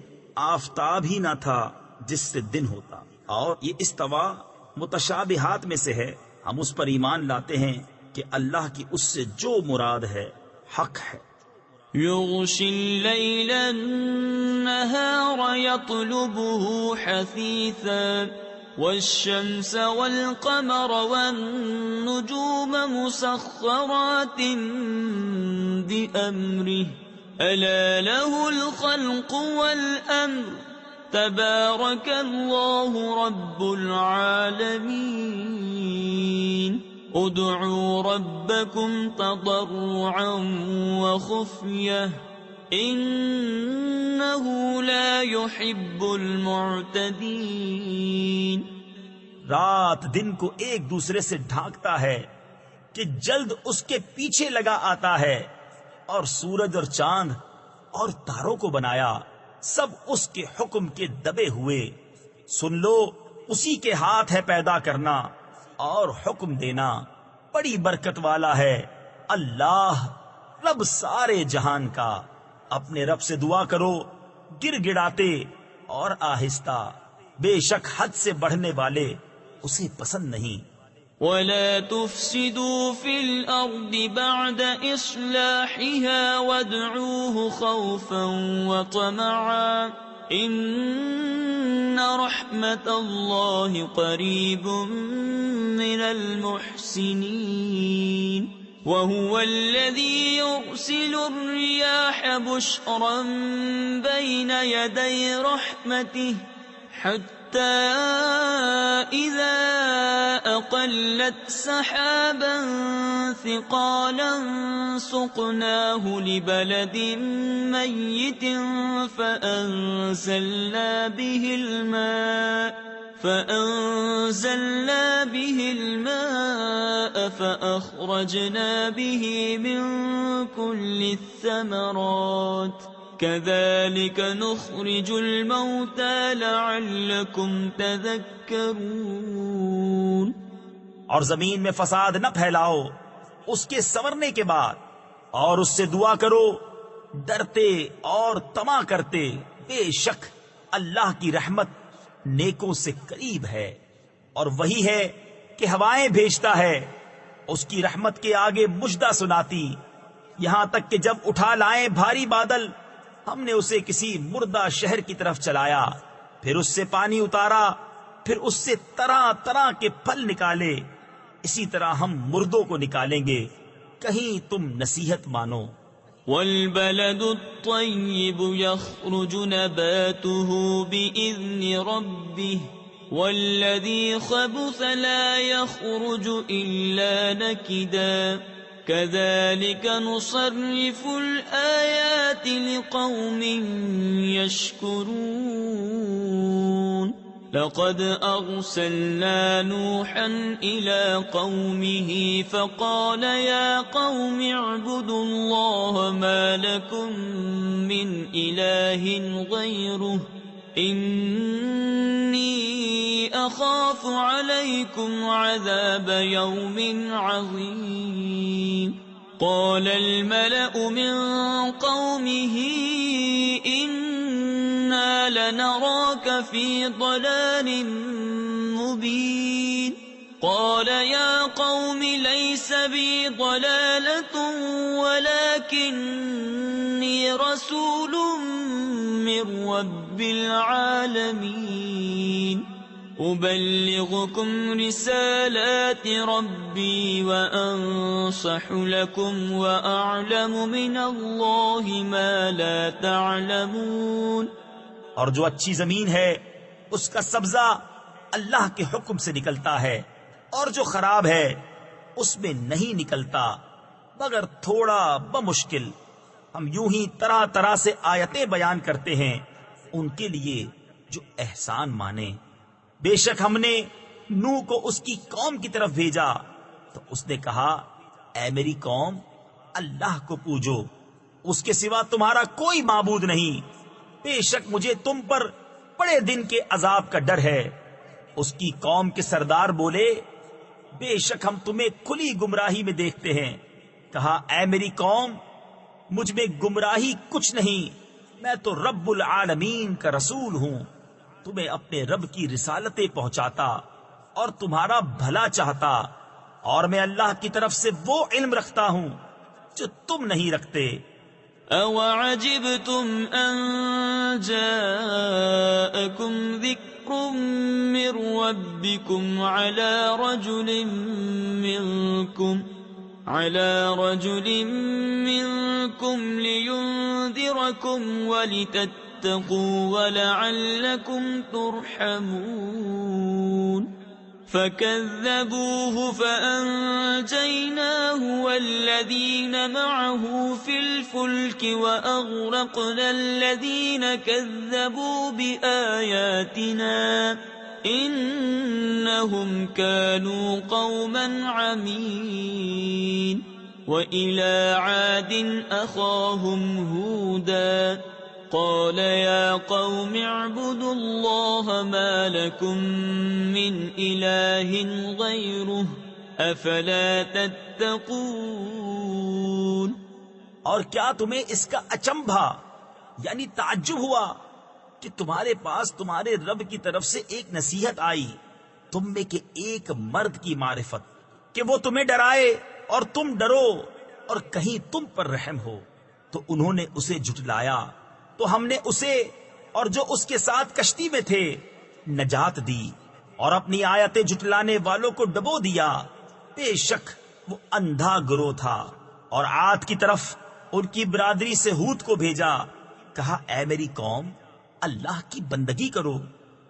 آفتاب ہی نہ تھا جس سے دن ہوتا۔ اور یہ استوا متشابہات میں سے ہے، ہم اس پر ایمان لاتے ہیں کہ اللہ کی اس سے جو مراد ہے حق ہے۔ يغشي الليل النهار يطلبه حثيثا والشمس والقمر والنجوم مسخرات بأمره ألا له الخلق والأمر تبارك الله رب العالمين ادعوا ربكم تضرعا وخفية إنه لا يحب المعتدين۔ رات دن کو ایک دوسرے سے ڈھانکتا ہے کہ جلد اس کے پیچھے لگا آتا ہے، اور سورج اور چاند اور تاروں کو بنایا، سب اس کے حکم کے دبے ہوئے۔ سن لو اسی کے ہاتھ ہے پیدا کرنا اور حکم دینا، بڑی برکت والا ہے اللہ رب سارے جہان کا۔ اپنے رب سے دعا کرو گر گڑاتے اور آہستہ، بے شک حد سے بڑھنے والے اسے پسند نہیں۔ ولا تفسدوا في الأرض بعد إصلاحها وادعوه خوفا وطمعا إن رحمة الله قريب من المحسنين وهو الذي يرسل الرياح بشرا بين يدي رحمته حتى إذا أقلت سحابا ثقالا سقناه لبلد ميت فأنزلنا به الماء فأخرجنا به من كل الثمرات كذلك نخرج الموتى لعلكم تذكرون۔ اور زمین میں فساد نہ پھیلاؤ اس کے سنورنے کے بعد، اور اس سے دعا کرو ڈرتے اور طمع کرتے، بے شک اللہ کی رحمت نیکوں سے قریب ہے۔ اور وہی ہے کہ ہوائیں بھیجتا ہے اس کی رحمت کے آگے مژدہ سناتی، یہاں تک کہ جب اٹھا لائیں بھاری بادل ہم نے اسے کسی مردہ شہر کی طرف چلایا، پھر اس سے پانی اتارا، پھر اس سے طرح طرح کے پھل نکالے، اسی طرح ہم مردوں کو نکالیں گے، کہیں تم نصیحت مانو۔ والبلد الطيب يخرج نباته بإذن ربه والذي خبث لا يخرج إلا نكدا كذلك نصرف الآيات لقوم يشكرون لقد أرسلنا نوحا إلى قومه فقال يا قوم اعبدوا الله ما لكم من إله غيره إني أخاف عليكم عذاب يوم عظيم قال الملأ من قومه إنا لنراك في ضلال مبين قال يا قوم ليس بي ضلالة ولكني رسول من رب العالمين أبلغكم رسالات ربي وأنصح لكم وأعلم من الله ما لا تعلمون۔ اور جو اچھی زمین ہے اس کا سبزہ اللہ کے حکم سے نکلتا ہے، اور جو خراب ہے اس میں نہیں نکلتا مگر تھوڑا بمشکل۔ ہم یوں ہی طرح طرح سے آیتیں بیان کرتے ہیں ان کے لیے جو احسان مانے۔ بے شک ہم نے نوح کو اس کی قوم کی طرف بھیجا تو اس نے کہا، اے میری قوم، اللہ کو پوجو، اس کے سوا تمہارا کوئی معبود نہیں، بے شک مجھے تم پر بڑے دن کے عذاب کا ڈر ہے۔ اس کی قوم کے سردار بولے، بے شک ہم تمہیں کھلی گمراہی میں دیکھتے ہیں۔ کہا، اے میری قوم، مجھ میں گمراہی کچھ نہیں، میں تو رب العالمین کا رسول ہوں، تمہیں اپنے رب کی رسالتیں پہنچاتا اور تمہارا بھلا چاہتا، اور میں اللہ کی طرف سے وہ علم رکھتا ہوں جو تم نہیں رکھتے۔ أَوَعَجِبْتُمْ أَن جَاءَكُمْ ذِكْرٌ مِّن رَّبِّكُمْ عَلَى رَجُلٍ مِّنكُمْ لِيُنذِرَكُمْ وَلِتَتَّقُوا وَلَعَلَّكُمْ تُرْحَمُونَ فَكَذَّبُوهُ فَأَنجَيْنَاهُ وَالَّذِينَ مَعَهُ فِي الْفُلْكِ وَأَغْرَقْنَا الَّذِينَ كَذَّبُوا بِآيَاتِنَا إِنَّهُمْ كَانُوا قَوْمًا عَمِينَ وَإِلَى عَادٍ أَخَاهُمْ هُودًا قال يا قوم اعبدوا الله ما لكم من إله غيره أفلا تتقون۔ اور کیا تمہیں اس کا اچنبھا یعنی تعجب ہوا کہ تمہارے پاس تمہارے رب کی طرف سے ایک نصیحت آئی تم میں کے ایک مرد کی معرفت کہ وہ تمہیں ڈرائے اور تم ڈرو اور کہیں تم پر رحم ہو، تو انہوں نے اسے جھٹلایا تو ہم نے اسے اور جو اس کے ساتھ کشتی میں تھے نجات دی، اور اپنی آیتیں جھٹلانے والوں کو ڈبو دیا۔ بے شک وہ اندھا گروہ تھا۔ اور عاد کی طرف ان کی برادری سے ہود کو بھیجا، کہا، اے میری قوم، اللہ کی بندگی کرو،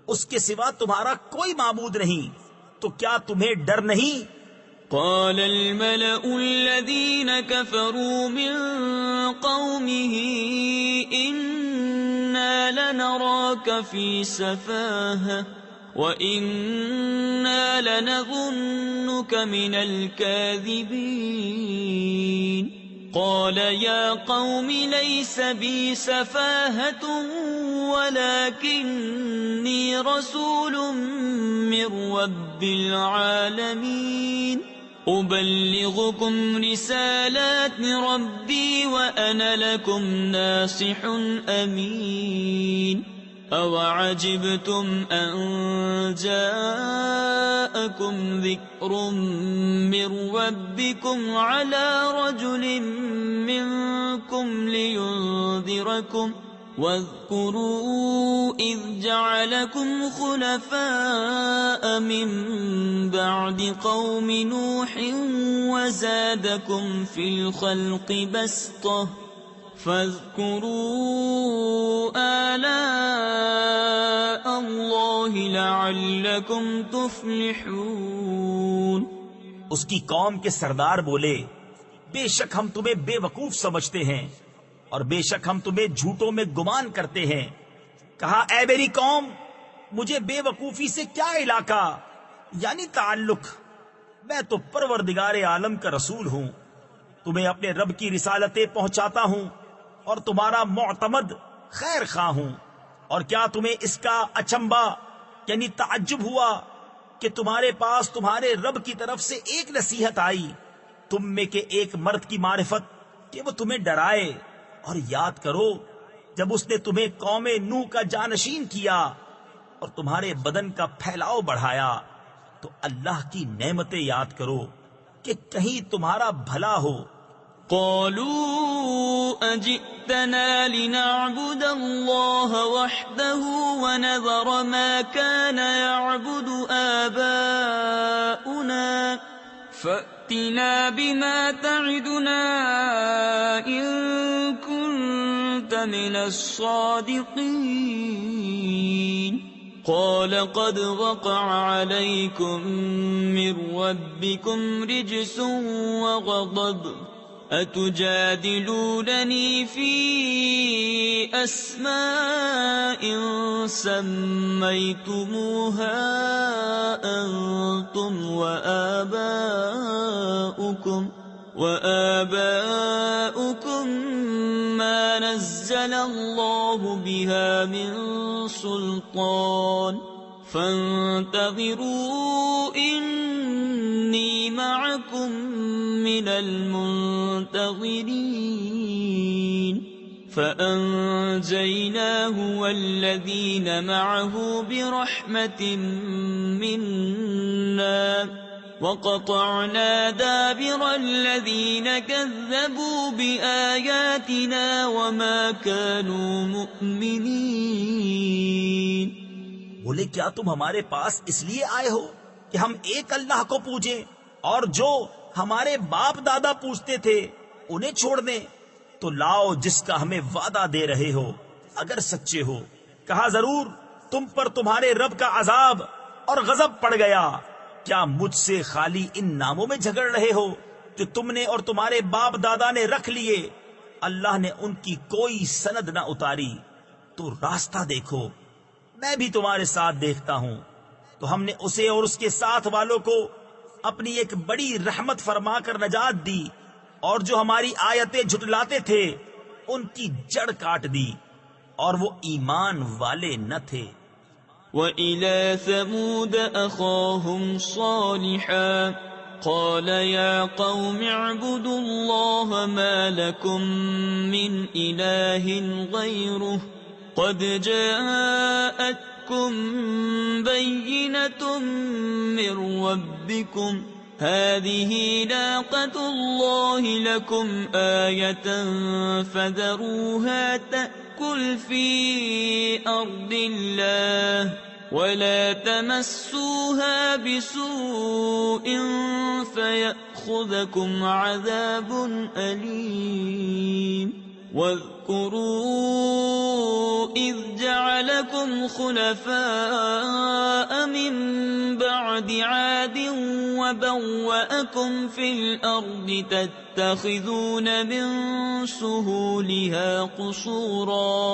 اس کے سوا تمہارا کوئی معبود نہیں، تو کیا تمہیں ڈر نہیں؟ قال الملأ الذين كفروا من قومه إنا لنراك في سفاهة وإنا لنظنك من الكاذبين قال يا قوم ليس بي سفاهة ولكني رسول من رب العالمين أبلغكم رسالات ربي وأنا لكم ناصح أمين أوعجبتم أن جاءكم ذكر من ربكم على رجل منكم لينذركم واذكروا إذ جعلكم خلفاء من بعد قوم نوح وزادكم في الخلق بسطة فاذكروا آلاء الله لعلكم تفلحون۔ اس کی قوم کے سردار بولے، بے شک ہم تمہیں بے وقوف سمجھتے ہیں اور بے شک ہم تمہیں جھوٹوں میں گمان کرتے ہیں۔ کہا، اے میری قوم، مجھے بے وقوفی سے کیا علاقہ یعنی تعلق، میں تو پروردگار عالم کا رسول ہوں، تمہیں اپنے رب کی رسالتیں پہنچاتا ہوں اور تمہارا معتمد خیر خواہ ہوں۔ اور کیا تمہیں اس کا اچنبھا یعنی تعجب ہوا کہ تمہارے پاس تمہارے رب کی طرف سے ایک نصیحت آئی تم میں کے ایک مرد کی معرفت کہ وہ تمہیں ڈرائے؟ اور یاد کرو جب اس نے تمہیں قوم نوح کا جانشین کیا اور تمہارے بدن کا پھیلاؤ بڑھایا، تو اللہ کی نعمتیں یاد کرو کہ کہیں تمہارا بھلا ہو۔ قالوا أجئتنا لنعبد الله وحده ونذر ما كان يعبد آباؤنا فأتنا بما تعدنا إن كنت من الصادقين قال قد وقع عليكم من ربكم رجس وغضب أتجادلونني في أسماء سميتموها أنتم وآباؤكم ما نزل الله بها من سلطان فانتظروا إني معكم من المنتظرين فأنجيناه والذين معه برحمة منا وقطعنا دابر الذين كذبوا بآياتنا وما كانوا مؤمنين. بولے کیا تم ہمارے پاس اس لیے آئے ہو کہ ہم ایک اللہ کو پوجیں اور جو ہمارے باپ دادا پوجتے تھے انہیں چھوڑ دیں؟ تو لاؤ جس کا ہمیں وعدہ دے رہے ہو اگر سچے ہو. کہا ضرور تم پر تمہارے رب کا عذاب اور غضب پڑ گیا. کیا مجھ سے خالی ان ناموں میں جھگڑ رہے ہو جو تم نے اور تمہارے باپ دادا نے رکھ لیے؟ اللہ نے ان کی کوئی سند نہ اتاری. تو راستہ دیکھو، میں بھی تمہارے ساتھ دیکھتا ہوں. تو ہم نے اسے اور اس کے ساتھ والوں کو اپنی ایک بڑی رحمت فرما کر نجات دی، اور جو ہماری آیتیں جھٹلاتے تھے ان کی جڑ کاٹ دی، اور وہ ایمان والے نہ تھے. وَإِلَى ثَمُودَ أَخَاهُمْ صَالِحًا قَالَ يَا قَوْمِ اعْبُدُوا اللَّهَ مَا لَكُمْ مِنْ إِلَٰهٍ غَيْرُهُ قَدْ جَاءَتْكُمْ بَيِّنَةٌ مِّن رَّبِّكُمْ هَٰذِهِ نَاقَةُ اللَّهِ لَكُمْ آيَةً فَذَرُوهَا تَأْكُلْ فِي أَرْضِ اللَّهِ وَلَا تَمَسُّوهَا بِسُوءٍ فَيَأْخُذَكُمْ عَذَابٌ أَلِيمٌ. وَاذْكُرُوا إِذْ جَعَلَكُمْ خُلَفَاءَ مِنْ بَعْدِ عَادٍ وَبَوَّأَكُمْ فِي الْأَرْضِ تَتَّخِذُونَ مِنْ سُهُولِهَا قُصُورًا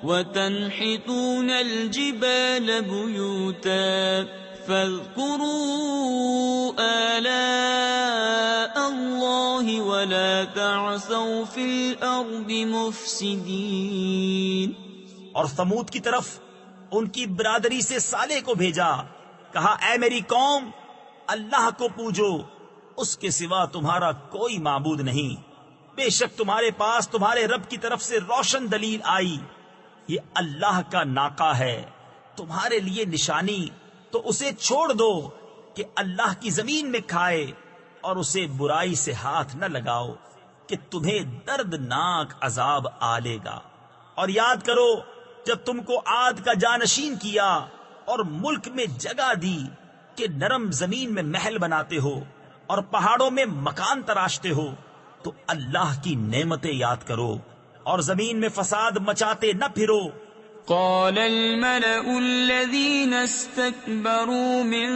وَتَنْحِتُونَ الْجِبَالَ بُيُوتًا فَاذْكُرُوا آلَاءَ اللَّهِ وَلَا تَعْثَوْا فِي الْأَرْضِ مُفْسِدِينَ. اور ثمود کی طرف ان کی برادری سے صالح کو بھیجا. کہا اے میری قوم، اللہ کو پوجو، اس کے سوا تمہارا کوئی معبود نہیں. بے شک تمہارے پاس تمہارے رب کی طرف سے روشن دلیل آئی. یہ اللہ کا ناقہ ہے تمہارے لیے نشانی، تو اسے چھوڑ دو کہ اللہ کی زمین میں کھائے، اور اسے برائی سے ہاتھ نہ لگاؤ کہ تمہیں دردناک عذاب آلے گا. اور یاد کرو جب تم کو عاد کا جانشین کیا اور ملک میں جگہ دی کہ نرم زمین میں محل بناتے ہو اور پہاڑوں میں مکان تراشتے ہو، تو اللہ کی نعمتیں یاد کرو اور زمین میں فساد مچاتے نہ پھرو. قال الملأ الذين استكبروا من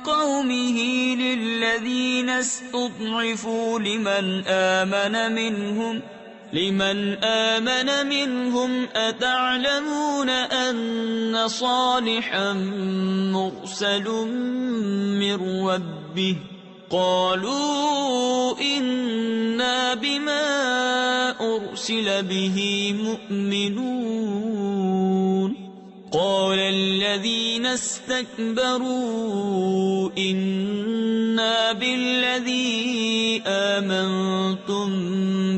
قومه للذين استضعفوا لمن آمن منهم أتعلمون أن صالحا مرسل من ربه قالوا إنا بما أرسل به مؤمنون. قال الذين استكبروا إنا بالذي آمنتم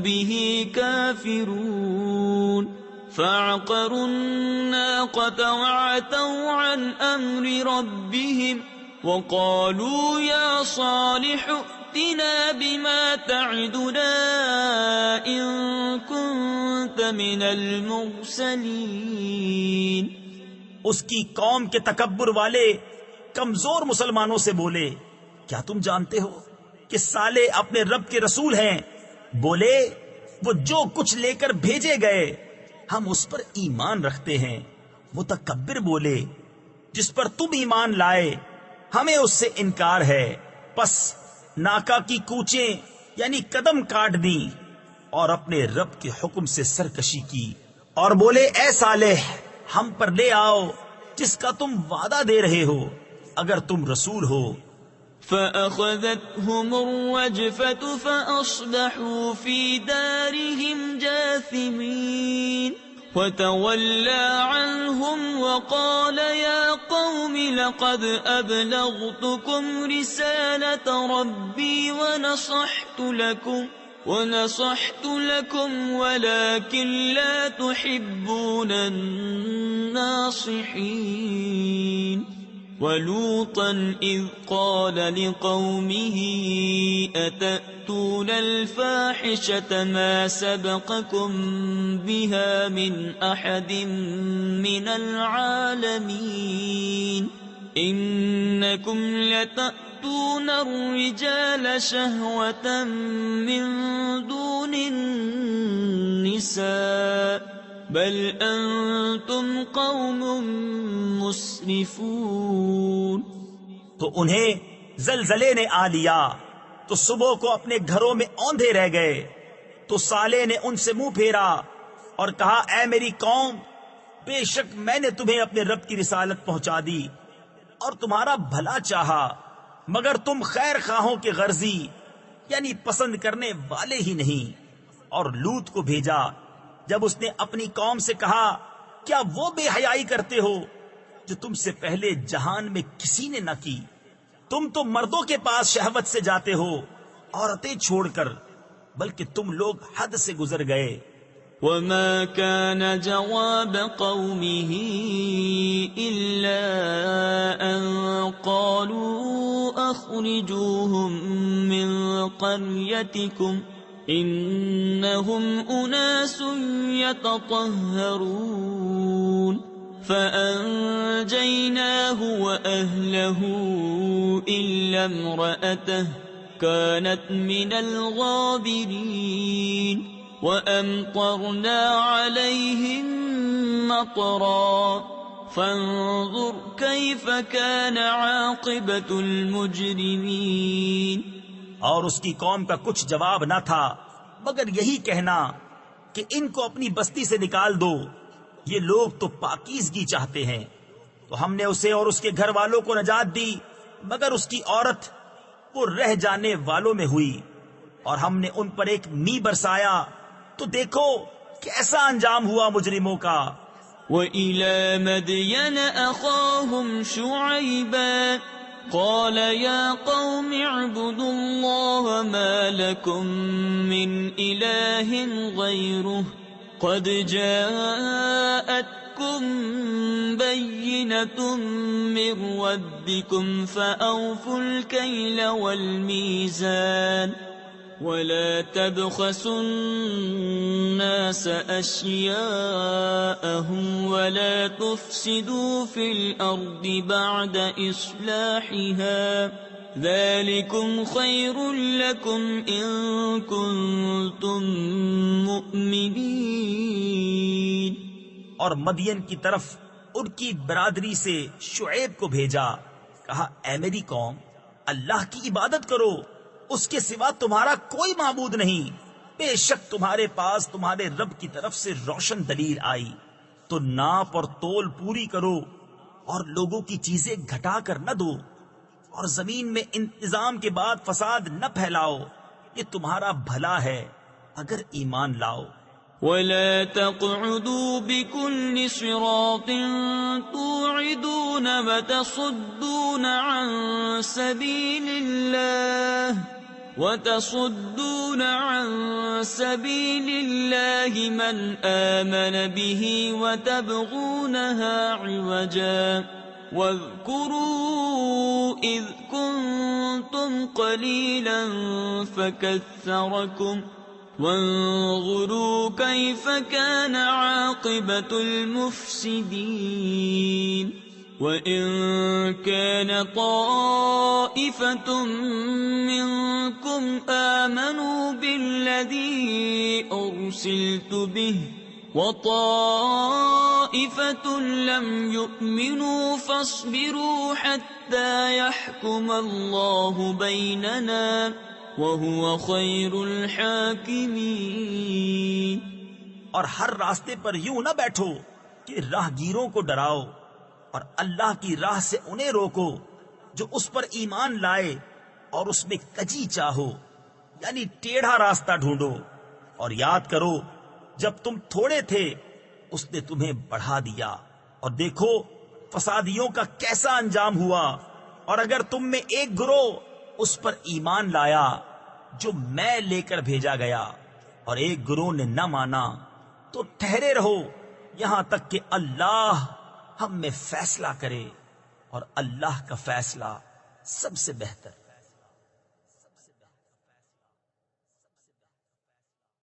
به كافرون. فعقروا الناقة وعتوا عن أمر ربهم وقالوا يا صالح فأتنا بما تعدنا إن كنت من المرسلين. اس کی قوم کے تکبر والے کمزور مسلمانوں سے بولے کیا تم جانتے ہو کہ صالح اپنے رب کے رسول ہیں؟ بولے وہ جو کچھ لے کر بھیجے گئے ہم اس پر ایمان رکھتے ہیں. متکبر بولے جس پر تم ایمان لائے ہمیں اس سے انکار ہے. پس ناکا کی کوچیں یعنی قدم کاٹ دی اور اپنے رب کے حکم سے سرکشی کی اور بولے اے صالح ہم پر لے آؤ جس کا تم وعدہ دے رہے ہو اگر تم رسول ہو. فأخذتهم الرجفة فأصبحوا في دارهم جاثمين. وتولى عنهم وقال يا قوم لقد أبلغتكم رسالة ربي ونصحت لكم ولكن لا تحبون الناصحين. ولوطا إذ قال لقومه أتأتون الفاحشة ما سبقكم بها من أحد من العالمين إنكم لتأتون الرجال شهوة من دون النساء بل انتم قوم مسرفون. تو انہیں زلزلے نے آ لیا تو صبح کو اپنے گھروں میں اوندھے رہ گئے. تو صالح نے ان سے منہ پھیرا اور کہا اے میری قوم بے شک میں نے تمہیں اپنے رب کی رسالت پہنچا دی اور تمہارا بھلا چاہا مگر تم خیر خواہوں کے غرضی یعنی پسند کرنے والے ہی نہیں. اور لوط کو بھیجا جب اس نے اپنی قوم سے کہا کیا وہ بے حیائی کرتے ہو جو تم سے پہلے جہان میں کسی نے نہ کی؟ تم تو مردوں کے پاس شہوت سے جاتے ہو عورتیں چھوڑ کر بلکہ تم لوگ حد سے گزر گئے. وما كان جواب قومه إلا أن قالوا أخرجوهم من قريتكم إنهم أناس يتطهرون. فأنجيناه وأهله إلا امرأته كانت من الغابرين. وأمطرنا عليهم مطرا فانظر كيف كان عاقبة المجرمين. اور اس کی قوم کا کچھ جواب نہ تھا مگر یہی کہنا کہ ان کو اپنی بستی سے نکال دو، یہ لوگ تو پاکیزگی چاہتے ہیں. تو ہم نے اسے اور اس کے گھر والوں کو نجات دی مگر اس کی عورت وہ رہ جانے والوں میں ہوئی. اور ہم نے ان پر ایک می برسایا تو دیکھو کیسا انجام ہوا مجرموں کا. وَإِلَى مَدْيَنَ أَخَاهُمْ شُعَيْبًا قال يا قوم اعبدوا الله ما لكم من إله غيره قد جاءتكم بينة من ربكم فأوفوا الكيل والميزان ولا تبخسوا الناس أشياءهم ولا تفسدوا في الأرض بعد إصلاحها ذلكم خير لكم إن كنتم مؤمنين. اور مدین کی طرف ان کی برادری سے شعیب کو بھیجا، کہا اے میری قوم اللہ کی عبادت کرو، اس کے سوا تمہارا کوئی معبود نہیں. بے شک تمہارے پاس تمہارے رب کی طرف سے روشن دلیل آئی، تو ناپ اور تول پوری کرو اور لوگوں کی چیزیں گھٹا کر نہ دو، اور زمین میں انتظام کے بعد فساد نہ پھیلاؤ، یہ تمہارا بھلا ہے اگر ایمان لاؤ. ولا تقعدوا بكل صراط توعدون وتصدون عن سبيل الله من آمن به وتبغونها عوجا واذكروا إذ كنتم قليلا فكثركم وانظروا كيف كان عاقبة المفسدين وإن كان طائفة منكم آمنوا بالذي أرسلت به وطائفة لم يؤمنوا فاصبروا حتى يحكم الله بيننا وهو خير الحاكمين۔ اور ہر راستے پر یوں نہ بیٹھو کہ راہ گیروں کو ڈراؤ، اور اللہ کی راہ سے انہیں روکو جو اس پر ایمان لائے، اور اس میں کجی چاہو یعنی ٹیڑھا راستہ ڈھونڈو۔ اور یاد کرو جب تم تھوڑے تھے اس نے تمہیں بڑھا دیا، اور دیکھو فسادیوں کا کیسا انجام ہوا۔ اور اگر تم میں ایک گروہ اس پر ایمان لایا جو میں لے کر بھیجا گیا، اور ایک گروہ نے نہ مانا، تو ٹھہرے رہو یہاں تک کہ اللہ ہم میں فیصلہ کرے، اور اللہ کا فیصلہ سب سے بہتر۔